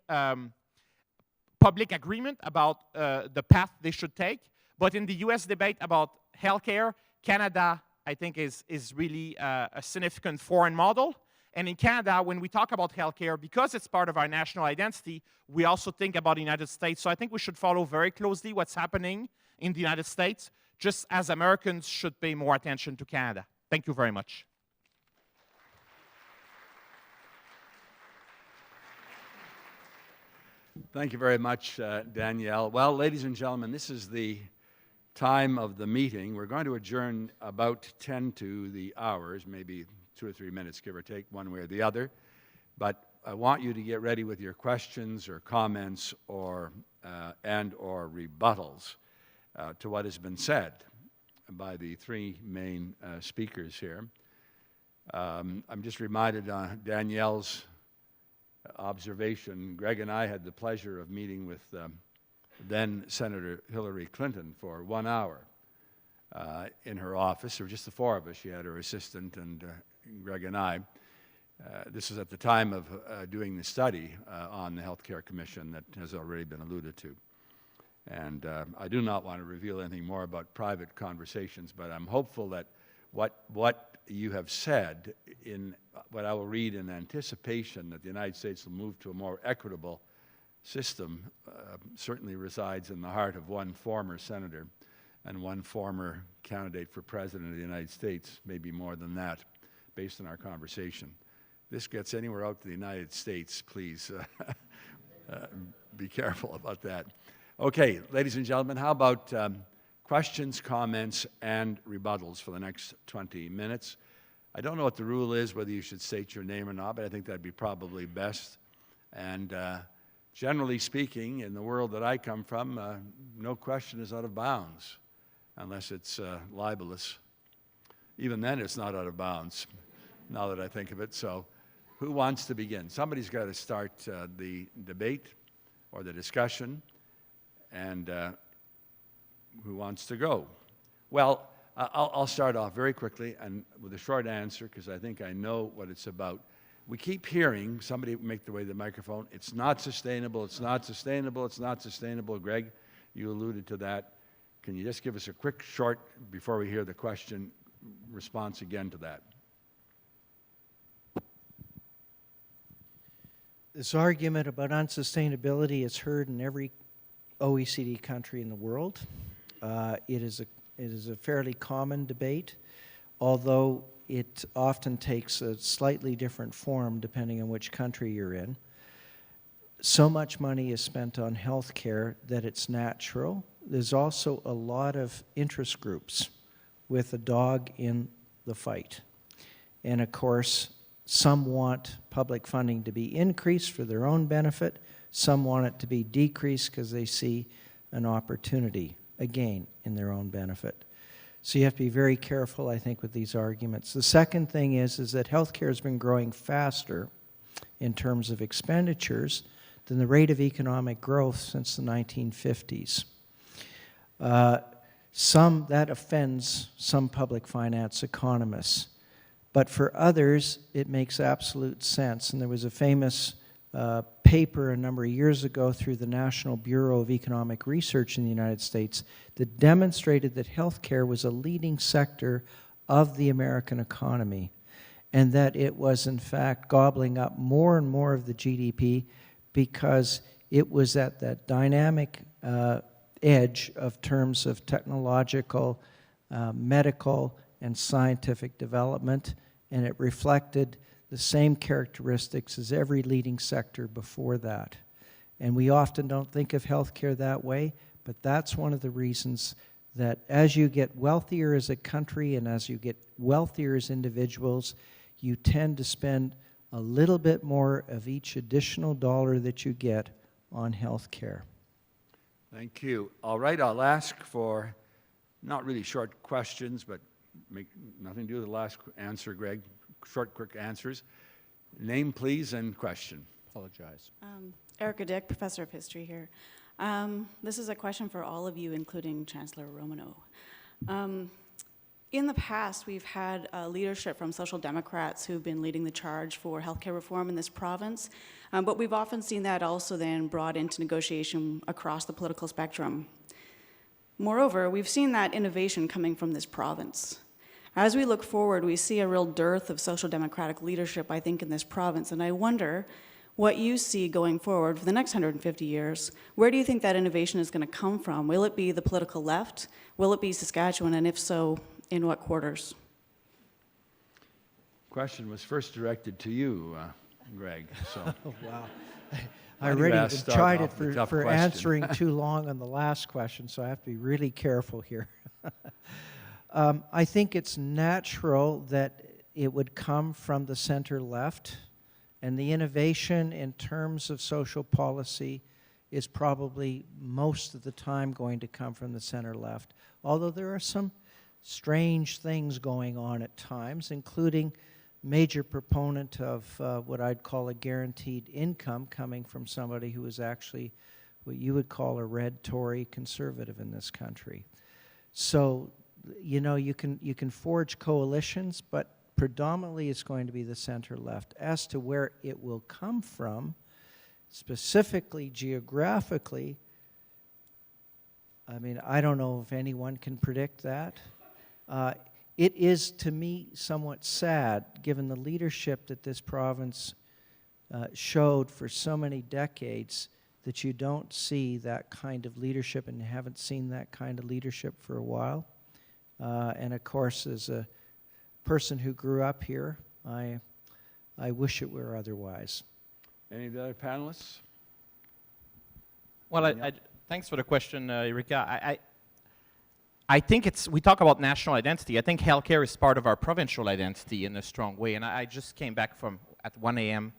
public agreement about the path they should take. But in the US debate about healthcare, Canada, I think, is really a significant foreign model. And in Canada, when we talk about healthcare, because it's part of our national identity, we also think about the United States. So I think we should follow very closely what's happening in the United States, just as Americans should pay more attention to Canada. Thank you very much. Thank you very much, Danielle. Well, ladies and gentlemen, this is the time of the meeting. We're going to adjourn about 10 to the hours, maybe 2 or 3 minutes, give or take, one way or the other. But I want you to get ready with your questions or comments or and/or rebuttals to what has been said by the three main speakers here. I'm just reminded on Danielle's observation. Greg and I had the pleasure of meeting with then Senator Hillary Clinton for 1 hour in her office. There were just the four of us. She had her assistant and Greg and I. This was at the time of doing the study on the Healthcare Commission that has already been alluded to. And I do not want to reveal anything more about private conversations, but I'm hopeful that what you have said in what I will read in anticipation that the United States will move to a more equitable system certainly resides in the heart of one former senator and one former candidate for president of the United States, maybe more than that, based on our conversation. This gets anywhere out to the United States, please be careful about that. Okay, ladies and gentlemen, how about questions, comments, and rebuttals for the next 20 minutes? I don't know what the rule is, whether you should state your name or not, but I think that'd be probably best. And generally speaking, in the world that I come from, no question is out of bounds, unless it's libelous. Even then, it's not out of bounds, now that I think of it. So who wants to begin? Somebody's got to start the debate or the discussion. And who wants to go? Well, I'll start off very quickly and with a short answer, because I think I know what it's about. We keep hearing, somebody make the way to the microphone, it's not sustainable, it's not sustainable, it's not sustainable. Greg, you alluded to that. Can you just give us a quick, short, before we hear the question, response again to that? This argument about unsustainability is heard in every OECD country in the world. It is a fairly common debate, although it often takes a slightly different form depending on which country you're in. So much money is spent on health care that it's natural. There's also a lot of interest groups with a dog in the fight. And of course, some want public funding to be increased for their own benefit. Some want it to be decreased because they see an opportunity, again, in their own benefit. So you have to be very careful, I think, with these arguments. The second thing is that healthcare has been growing faster in terms of expenditures than the rate of economic growth since the 1950s. That offends some public finance economists. But for others, it makes absolute sense. And there was a famous paper a number of years ago through the National Bureau of Economic Research in the United States that demonstrated that healthcare was a leading sector of the American economy, and that it was in fact gobbling up more and more of the GDP because it was at that dynamic edge of terms of technological, medical, and scientific development, and it reflected the same characteristics as every leading sector before that. And we often don't think of healthcare that way, but that's one of the reasons that as you get wealthier as a country and as you get wealthier as individuals, you tend to spend a little bit more of each additional dollar that you get on healthcare. Thank you. All right, I'll ask for not really short questions, but make nothing to do with the last answer, Greg. Short, quick answers. Name, please, and question. Apologize. Erica Dick, professor of history here. This is a question for all of you, including Chancellor Romanow. In the past, we've had leadership from social democrats who've been leading the charge for healthcare reform in this province, but we've often seen that also then brought into negotiation across the political spectrum. Moreover, we've seen that innovation coming from this province. As we look forward, we see a real dearth of social democratic leadership, I think, in this province, and I wonder what you see going forward for the next 150 years. Where do you think that innovation is going to come from? Will it be the political left? Will it be Saskatchewan? And if so, in what quarters? Question was first directed to you, Greg. So Oh, wow. Why I do you already ask start tried off it with a tough for question? answering too long on the last question, so I have to be really careful here. I think it's natural that it would come from the center left, and the innovation in terms of social policy is probably most of the time going to come from the center left, although there are some strange things going on at times, including major proponent of what I'd call a guaranteed income coming from somebody who is actually what you would call a red Tory conservative in this country. So, you know, you can forge coalitions, but predominantly it's going to be the center left. As to where it will come from, specifically geographically, I mean, I don't know if anyone can predict that. it is, to me, somewhat sad, given the leadership that this province showed for so many decades, that you don't see that kind of leadership and haven't seen that kind of leadership for a while. And of course, as a person who grew up here, I wish it were otherwise. Any of the other panelists? Well, thanks for the question, Erika. I think we talk about national identity. I think healthcare is part of our provincial identity in a strong way. And I just came back at 1 a.m.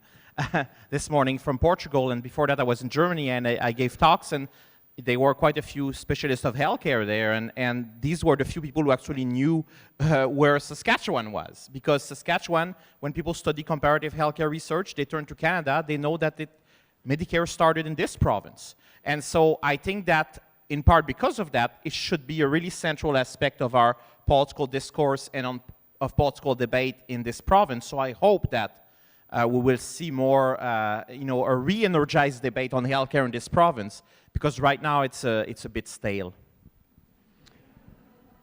this morning from Portugal, and before that I was in Germany, and I gave talks, and there were quite a few specialists of healthcare there, and these were the few people who actually knew where Saskatchewan was. Because Saskatchewan, when people study comparative healthcare research, they turn to Canada, they know that Medicare started in this province. And so I think that in part because of that, it should be a really central aspect of our political discourse and of political debate in this province. So I hope that we will see more, a re-energized debate on healthcare in this province, because right now it's a bit stale.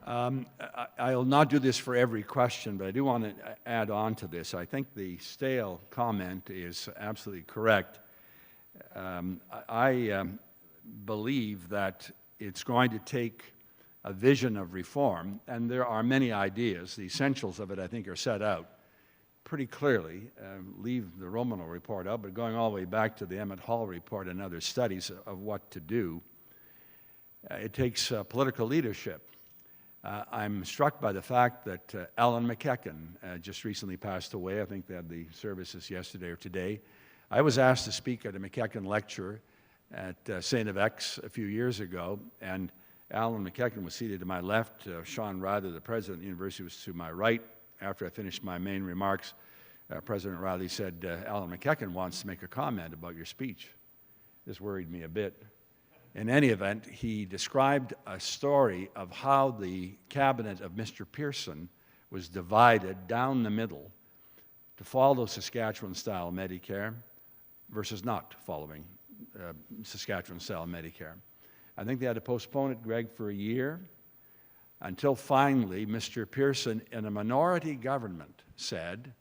I'll not do this for every question, but I do want to add on to this. I think the stale comment is absolutely correct. I believe that it's going to take a vision of reform, and there are many ideas. The essentials of it, I think, are set out pretty clearly. Leave the Romanow report out, but going all the way back to the Emmett Hall report and other studies of what to do, it takes political leadership. I'm struck by the fact that Alan McEachern just recently passed away. I think they had the services yesterday or today. I was asked to speak at a McEachern lecture at St. FX a few years ago, and Alan McEachern was seated to my left. Sean Riley, the president of the university, was to my right. After I finished my main remarks, President Riley said, Alan McEachern wants to make a comment about your speech. This worried me a bit. In any event, he described a story of how the cabinet of Mr. Pearson was divided down the middle to follow Saskatchewan-style Medicare versus not following Saskatchewan-style Medicare. I think they had to postpone it, Greg, for a year, until finally Mr. Pearson, in a minority government, said,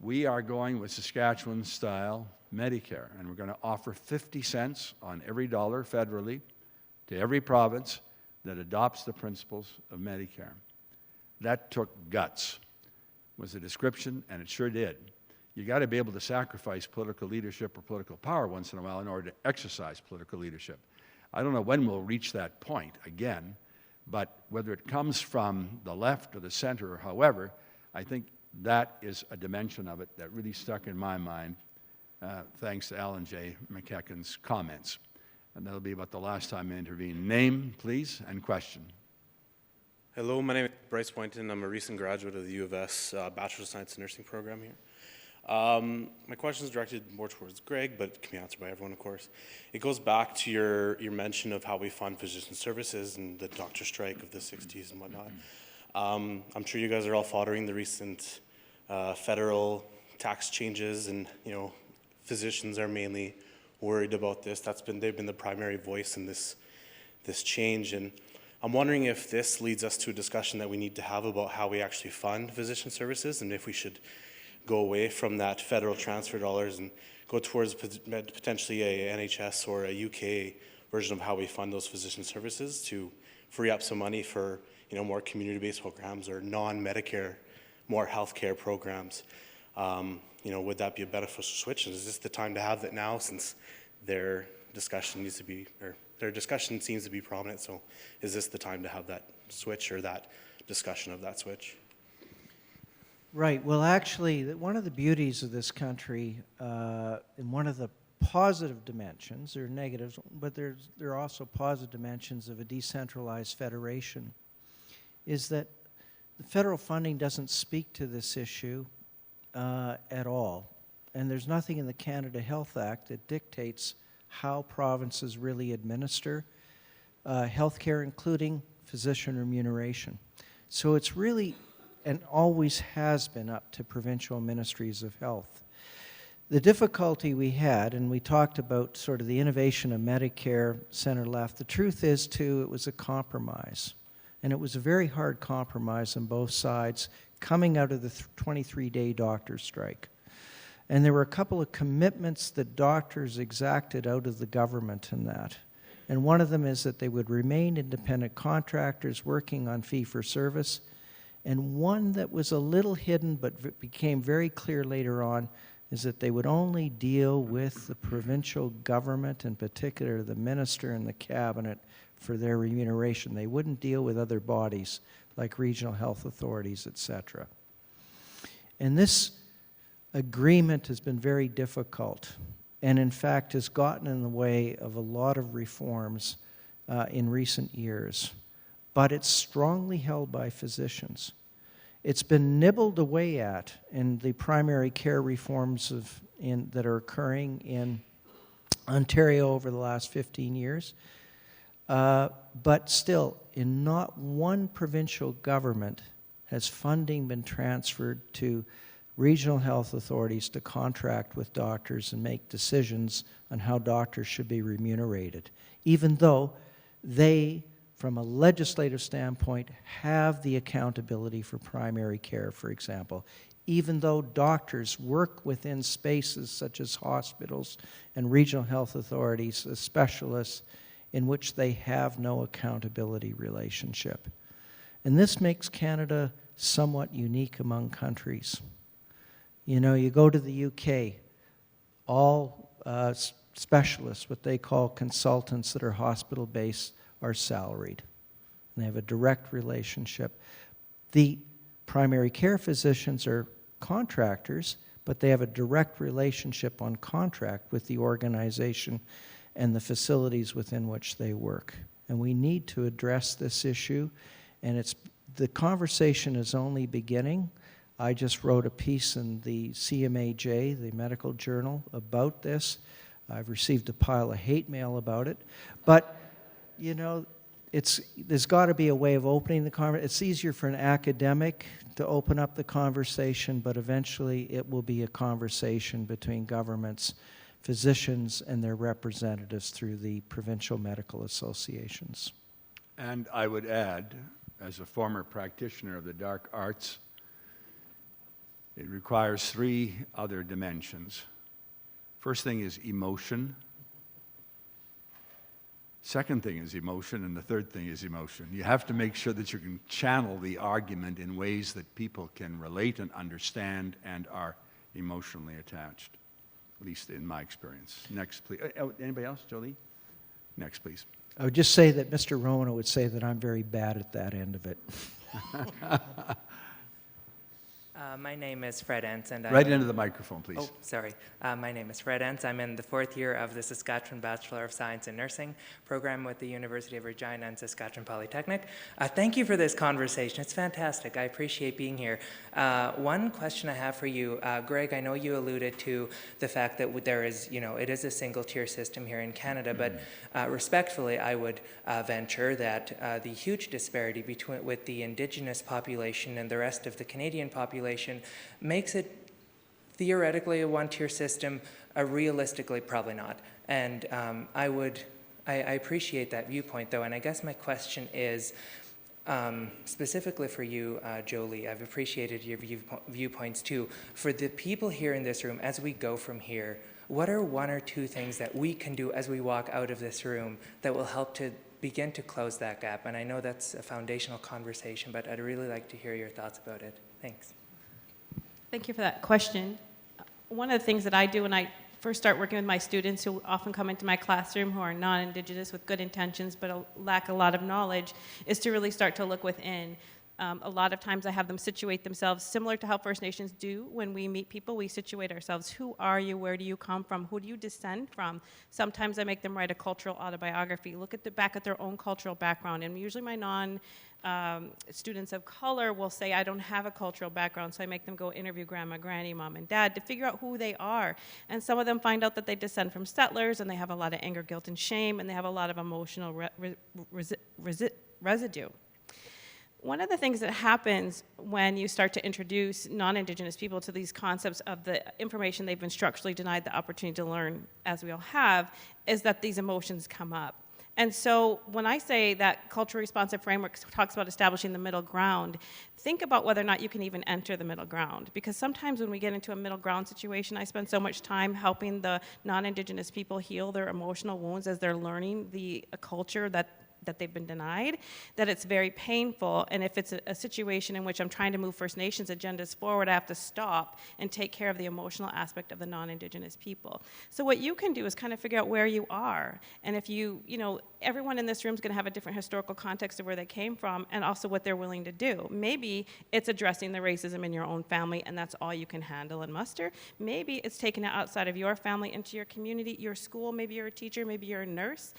we are going with Saskatchewan-style Medicare, and we're going to offer 50 cents on every dollar federally to every province that adopts the principles of Medicare. That took guts, was the description, and it sure did. You got to be able to sacrifice political leadership or political power once in a while in order to exercise political leadership. I don't know when we'll reach that point again, but whether it comes from the left or the center or however, I think that is a dimension of it that really stuck in my mind, thanks to Alan J. McEachern's comments. And that'll be about the last time I intervene. Name, please, and question. Hello, my name is Bryce Boynton. I'm a recent graduate of the U of S Bachelor of Science in Nursing program here. My question is directed more towards Greg, but it can be answered by everyone, of course. It goes back to your mention of how we fund physician services and the doctor strike of the 60s and whatnot. I'm sure you guys are all following the recent federal tax changes, and physicians are mainly worried about this. They've been the primary voice in this change, and I'm wondering if this leads us to a discussion that we need to have about how we actually fund physician services, and if we should go away from that federal transfer dollars and go towards potentially a NHS or a UK version of how we fund those physician services to free up some money for more community-based programs or non-Medicare, more healthcare programs. Would that be a beneficial switch? And is this the time to have that now, since their discussion seems to be prominent? So is this the time to have that switch or that discussion of that switch? Right. Well, actually, one of the beauties of this country, and one of the positive dimensions, there are negatives, but there are also positive dimensions of a decentralized federation, is that the federal funding doesn't speak to this issue at all. And there's nothing in the Canada Health Act that dictates how provinces really administer healthcare, including physician remuneration. So it's really, and always has been, up to provincial ministries of health. The difficulty we had, and we talked about sort of the innovation of Medicare center left, the truth is, too, it was a compromise. And it was a very hard compromise on both sides coming out of the 23-day doctor strike. And there were a couple of commitments that doctors exacted out of the government in that. And one of them is that they would remain independent contractors working on fee-for-service. And one that was a little hidden but became very clear later on is that they would only deal with the provincial government, in particular the minister and the cabinet, for their remuneration. They wouldn't deal with other bodies like regional health authorities, etc. And this agreement has been very difficult, and in fact has gotten in the way of a lot of reforms in recent years. But it's strongly held by physicians. It's been nibbled away at in the primary care reforms that are occurring in Ontario over the last 15 years. But still, in not one provincial government has funding been transferred to regional health authorities to contract with doctors and make decisions on how doctors should be remunerated, even though they, from a legislative standpoint, have the accountability for primary care, for example, even though doctors work within spaces such as hospitals and regional health authorities as specialists in which they have no accountability relationship. And this makes Canada somewhat unique among countries. You know, you go to the UK, all specialists, what they call consultants that are hospital-based, are salaried. And they have a direct relationship. The primary care physicians are contractors, but they have a direct relationship on contract with the organization and the facilities within which they work. And we need to address this issue, and the conversation is only beginning. I just wrote a piece in the CMAJ, the medical journal, about this. I've received a pile of hate mail about it. But, you know, there's got to be a way of opening the conversation. It's easier for an academic to open up the conversation, but eventually it will be a conversation between governments, physicians, and their representatives through the provincial medical associations. And I would add, as a former practitioner of the dark arts, it requires three other dimensions. First thing is emotion. Second thing is emotion, and the third thing is emotion. You have to make sure that you can channel the argument in ways that people can relate and understand and are emotionally attached, at least in my experience. Next, please. Anybody else, Jolie? Next, please. I would just say that Mr. Romanow would say that I'm very bad at that end of it. My name is Fred Entz, and Right into the microphone, please. Oh, sorry. My name is Fred Entz. I'm in the 4th year of the Saskatchewan Bachelor of Science in Nursing program with the University of Regina and Saskatchewan Polytechnic. Thank you for this conversation. It's fantastic. I appreciate being here. One question I have for you, Greg, I know you alluded to the fact that there is, it is a single-tier system here in Canada, but respectfully, I would venture that the huge disparity with the Indigenous population and the rest of the Canadian population makes it theoretically a one-tier system, realistically probably not. And I appreciate that viewpoint though, and I guess my question is, specifically for you, Jolie, I've appreciated your viewpoints too. For the people here in this room, as we go from here, what are one or two things that we can do as we walk out of this room that will help to begin to close that gap? And I know that's a foundational conversation, but I'd really like to hear your thoughts about it. Thanks. Thank you for that question. One of the things that I do when I first start working with my students who often come into my classroom who are non-Indigenous with good intentions but lack a lot of knowledge is to really start to look within. A lot of times I have them situate themselves similar to how First Nations do when we meet people. We situate ourselves. Who are you? Where do you come from? Who do you descend from? Sometimes I make them write a cultural autobiography, look back at their own cultural background. And usually my students of color will say, I don't have a cultural background, so I make them go interview grandma, granny, mom, and dad to figure out who they are. And some of them find out that they descend from settlers, and they have a lot of anger, guilt, and shame, and they have a lot of emotional residue. One of the things that happens when you start to introduce non-Indigenous people to these concepts of the information they've been structurally denied the opportunity to learn, as we all have, is that these emotions come up. And so when I say that culturally responsive framework talks about establishing the middle ground, think about whether or not you can even enter the middle ground. Because sometimes when we get into a middle ground situation, I spend so much time helping the non-Indigenous people heal their emotional wounds as they're learning the culture that they've been denied, that it's very painful. And if it's a situation in which I'm trying to move First Nations agendas forward, I have to stop and take care of the emotional aspect of the non-Indigenous people. So what you can do is kind of figure out where you are. And if you know, everyone in this room is going to have a different historical context of where they came from and also what they're willing to do. Maybe it's addressing the racism in your own family and that's all you can handle and muster. Maybe it's taking it outside of your family into your community, your school, maybe you're a teacher, maybe you're a nurse.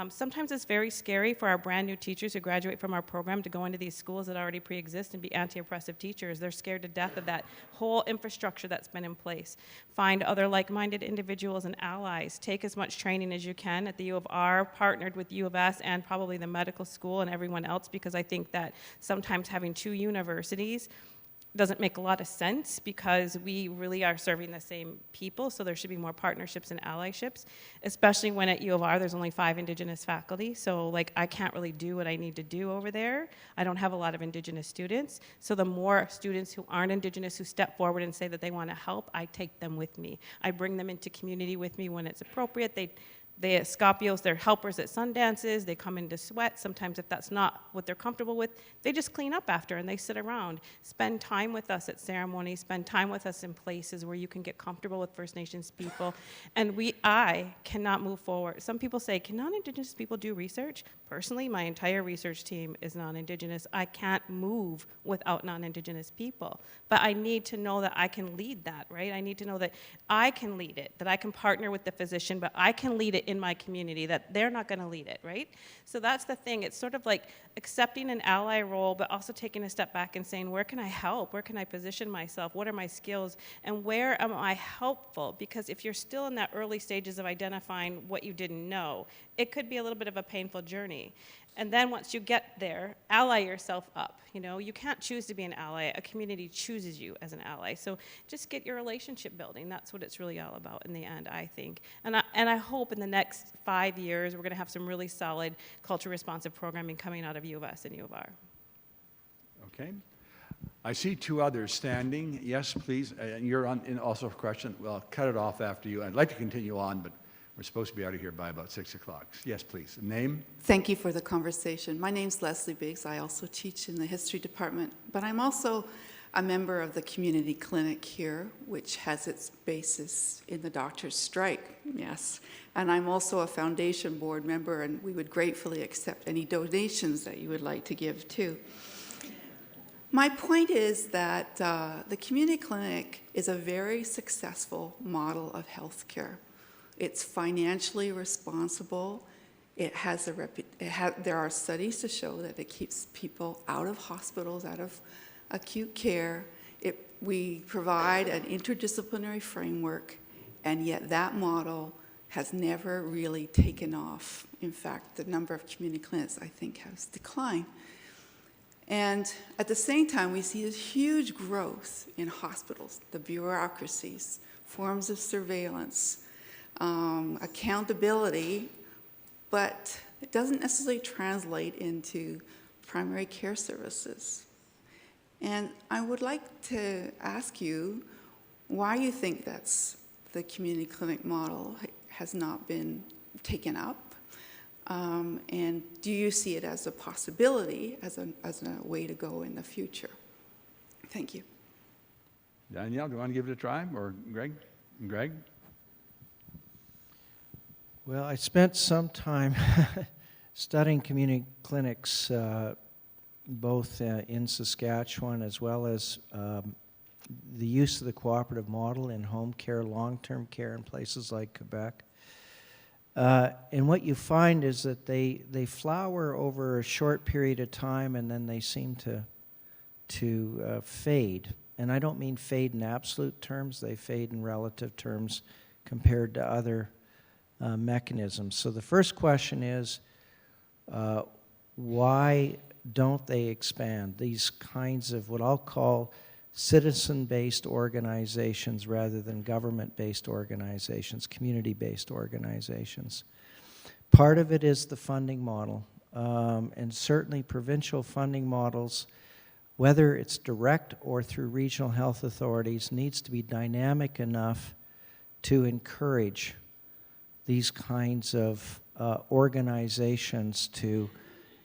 Sometimes it's very scary for our brand new teachers who graduate from our program to go into these schools that already pre-exist and be anti-oppressive teachers. They're scared to death of that whole infrastructure that's been in place. Find other like-minded individuals and allies. Take as much training as you can at the U of R, partnered with U of S and probably the medical school and everyone else, because I think that sometimes having two universities doesn't make a lot of sense because we really are serving the same people, so there should be more partnerships and allyships, especially when at U of R there's only 5 Indigenous faculty, so like I can't really do what I need to do over there. I don't have a lot of Indigenous students, so the more students who aren't Indigenous who step forward and say that they want to help, I take them with me. I bring them into community with me when it's appropriate. They Scopios, they're helpers at Sundances, they come into sweat. Sometimes if that's not what they're comfortable with, they just clean up after and they sit around. Spend time with us at ceremonies, spend time with us in places where you can get comfortable with First Nations people. And I cannot move forward. Some people say, can non-Indigenous people do research? Personally, my entire research team is non-Indigenous. I can't move without non-Indigenous people. But I need to know that I can lead that, right? I need to know that I can lead it, that I can partner with the physician, but I can lead it in my community, that they're not going to lead it, right? So that's the thing. It's sort of like accepting an ally role, but also taking a step back and saying, where can I help? Where can I position myself? What are my skills? And where am I helpful? Because if you're still in that early stages of identifying what you didn't know, it could be a little bit of a painful journey. And then once you get there, ally yourself up. You know, you can't choose to be an ally. A community chooses you as an ally. So just get your relationship building. That's what it's really all about in the end, I think. And I hope in the next 5 years, we're going to have some really solid culture responsive programming coming out of U of S and U of R. Okay. I see 2 others standing. Yes, please. And you're on, and also a question. Well, I'll cut it off after you. I'd like to continue on, but we're supposed to be out of here by about 6 o'clock. Yes, please. Name? Thank you for the conversation. My name's Leslie Biggs. I also teach in the history department, but I'm also a member of the community clinic here, which has its basis in the doctor's strike, yes. And I'm also a foundation board member, and we would gratefully accept any donations that you would like to give too. My point is that the community clinic is a very successful model of healthcare. It's financially responsible. It has there are studies to show that it keeps people out of hospitals, out of acute care. We provide an interdisciplinary framework, and yet that model has never really taken off. In fact, the number of community clinics, I think, has declined. And at the same time, we see this huge growth in hospitals, the bureaucracies, forms of surveillance, accountability, but it doesn't necessarily translate into primary care services. And I would like to ask you why you think that's the community clinic model has not been taken up, and do you see it as a possibility, as a way to go in the future? Thank you. Danielle, do you want to give it a try? Or Greg? Greg? Well, I spent some time studying community clinics, both in Saskatchewan as well as the use of the cooperative model in home care, long-term care in places like Quebec. And what you find is that they flower over a short period of time and then they seem to fade. And I don't mean fade in absolute terms, they fade in relative terms compared to other mechanisms. So the first question is, why don't they expand these kinds of what I'll call citizen-based organizations rather than government-based organizations, community-based organizations? Part of it is the funding model, and certainly provincial funding models, whether it's direct or through regional health authorities, needs to be dynamic enough to encourage these kinds of organizations to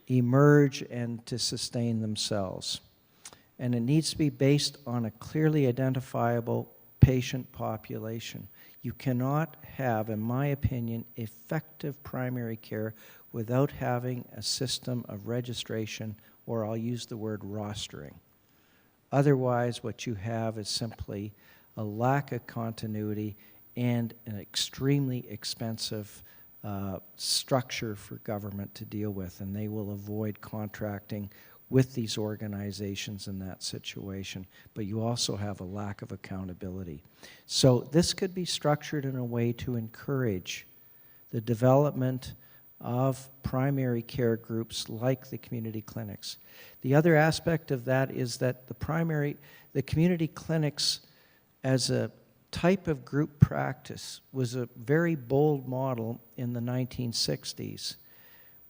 emerge and to sustain themselves. And it needs to be based on a clearly identifiable patient population. You cannot have, in my opinion, effective primary care without having a system of registration, or I'll use the word rostering. Otherwise, what you have is simply a lack of continuity and an extremely expensive structure for government to deal with, and they will avoid contracting with these organizations in that situation. But you also have a lack of accountability. So this could be structured in a way to encourage the development of primary care groups like the community clinics. The other aspect of that is that the community clinics as a type of group practice was a very bold model in the 1960s.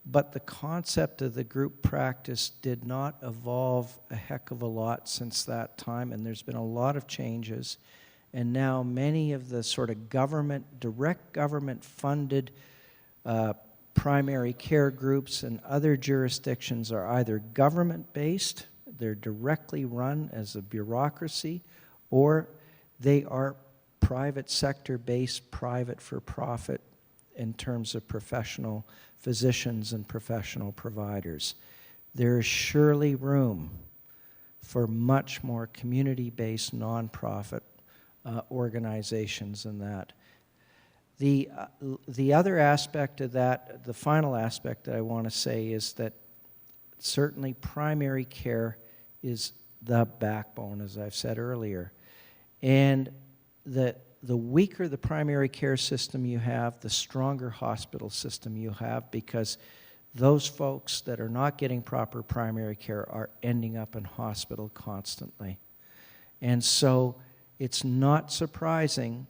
But the concept of the group practice did not evolve a heck of a lot since that time, and there's been a lot of changes. And now many of the sort of direct government-funded primary care groups in other jurisdictions are either government-based, they're directly run as a bureaucracy, or they are private sector-based, private for-profit in terms of professional physicians and professional providers. There is surely room for much more community-based nonprofit organizations than that. The other aspect of that, the final aspect that I want to say is that certainly primary care is the backbone, as I've said earlier. And the weaker the primary care system you have, the stronger hospital system you have, because those folks that are not getting proper primary care are ending up in hospital constantly. And so it's not surprising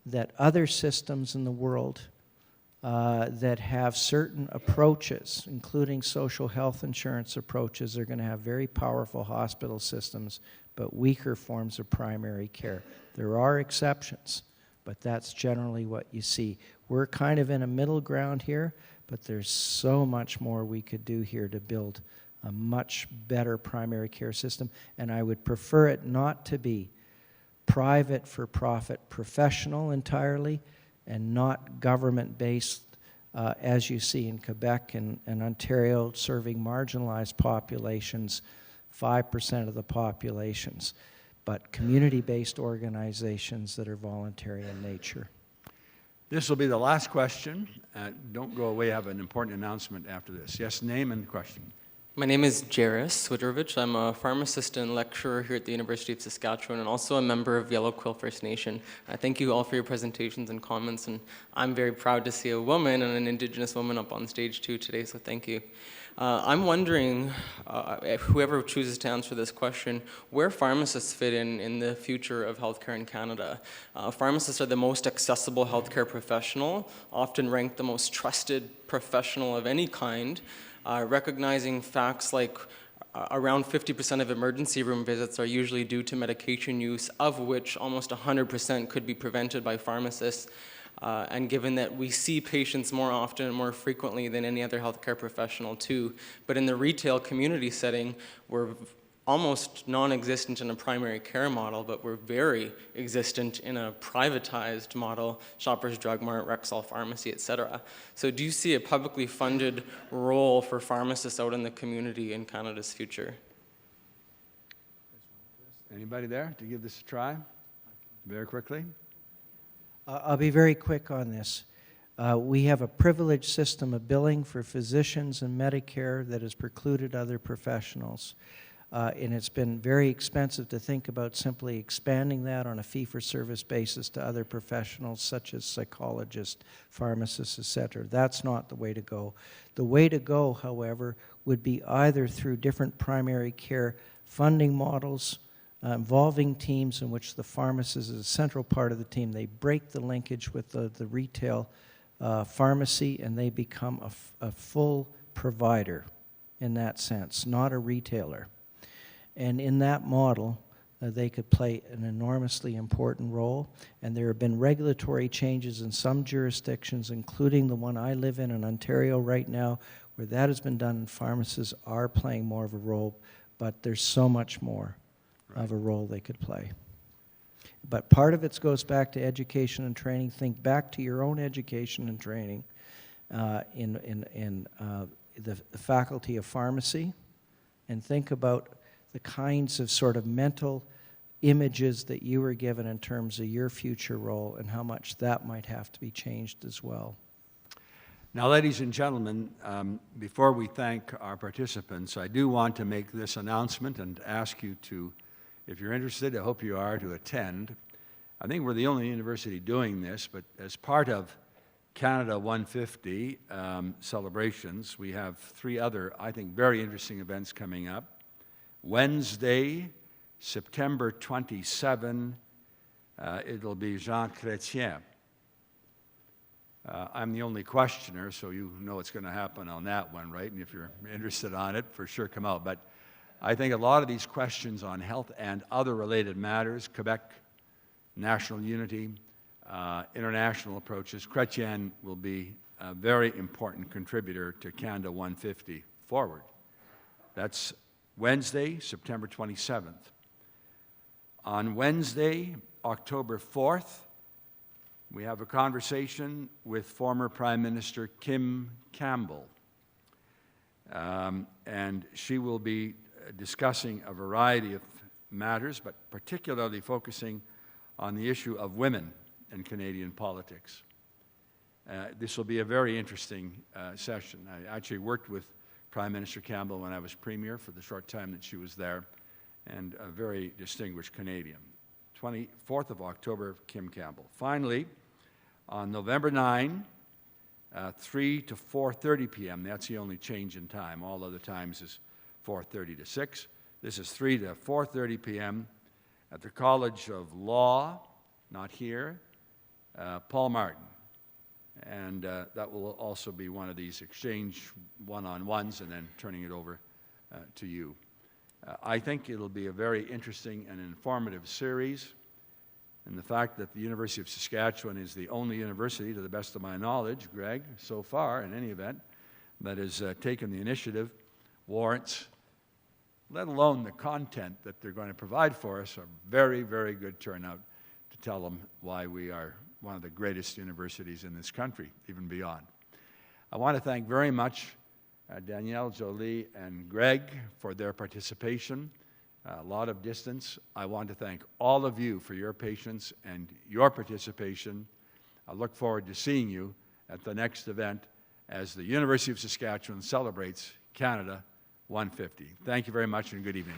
that other systems in the world that have certain approaches, including social health insurance approaches, are going to have very powerful hospital systems, but weaker forms of primary care. There are exceptions, but that's generally what you see. We're kind of in a middle ground here, but there's so much more we could do here to build a much better primary care system, and I would prefer it not to be private for-profit professional entirely and not government-based, as you see in Quebec and Ontario, serving marginalized populations, 5% of the populations, but community-based organizations that are voluntary in nature. This will be the last question. Don't go away. I have an important announcement after this. Yes, name and question. My name is Jairus Woodrovich. I'm a pharmacist and lecturer here at the University of Saskatchewan and also a member of Yellow Quill First Nation. Thank you all for your presentations and comments, and I'm very proud to see a woman and an Indigenous woman up on stage too today, so thank you. I'm wondering, if whoever chooses to answer this question, where pharmacists fit in the future of healthcare in Canada. Pharmacists are the most accessible healthcare professional, often ranked the most trusted professional of any kind, recognizing facts like around 50% of emergency room visits are usually due to medication use, of which almost 100% could be prevented by pharmacists. And given that we see patients more often and more frequently than any other healthcare professional too, but in the retail community setting, we're almost non-existent in a primary care model, but we're very existent in a privatized model, Shoppers Drug Mart, Rexall Pharmacy, et cetera. So do you see a publicly funded role for pharmacists out in the community in Canada's future? Anybody there to give this a try? Very quickly. I'll be very quick on this. We have a privileged system of billing for physicians and Medicare that has precluded other professionals. And it's been very expensive to think about simply expanding that on a fee-for-service basis to other professionals such as psychologists, pharmacists, etc. That's not the way to go. The way to go, however, would be either through different primary care funding models involving teams in which the pharmacist is a central part of the team. They break the linkage with the retail pharmacy, and they become a full provider in that sense, not a retailer. And in that model, they could play an enormously important role. And there have been regulatory changes in some jurisdictions, including the one I live in Ontario right now, where that has been done, and pharmacists are playing more of a role, but there's so much more of a role they could play. But part of it goes back to education and training. Think back to your own education and training in the faculty of pharmacy, and think about the kinds of sort of mental images that you were given in terms of your future role and how much that might have to be changed as well. Now, ladies and gentlemen, before we thank our participants, I do want to make this announcement and ask you to, if you're interested, I hope you are, to attend. I think we're the only university doing this, but as part of Canada 150 celebrations, we have 3 other, I think, very interesting events coming up. Wednesday, September 27, it'll be Jean Chrétien. I'm the only questioner, so you know what's going to happen on that one, right? And if you're interested on it, for sure come out. But I think a lot of these questions on health and other related matters, Quebec, national unity, international approaches, Chrétien will be a very important contributor to Canada 150 forward. That's Wednesday, September 27th. On Wednesday, October 4th, we have a conversation with former Prime Minister Kim Campbell. And she will be discussing a variety of matters, but particularly focusing on the issue of women in Canadian politics. This will be a very interesting session. I actually worked with Prime Minister Campbell when I was Premier for the short time that she was there, and a very distinguished Canadian. 24th of October, Kim Campbell. Finally, on November 9, 3 to 4:30 p.m., that's the only change in time. All other times is 4:30 to 6. This is 3 to 4:30 p.m. at the College of Law, not here, Paul Martin. And that will also be one of these exchange one-on-ones and then turning it over to you. I think it'll be a very interesting and informative series. And the fact that the University of Saskatchewan is the only university, to the best of my knowledge, Greg, so far in any event, that has taken the initiative warrants, let alone the content that they're going to provide for us, a very, very good turnout to tell them why we are one of the greatest universities in this country, even beyond. I want to thank very much Danielle, Jolie, and Greg for their participation. A lot of distance. I want to thank all of you for your patience and your participation. I look forward to seeing you at the next event as the University of Saskatchewan celebrates Canada 150. Thank you very much and good evening.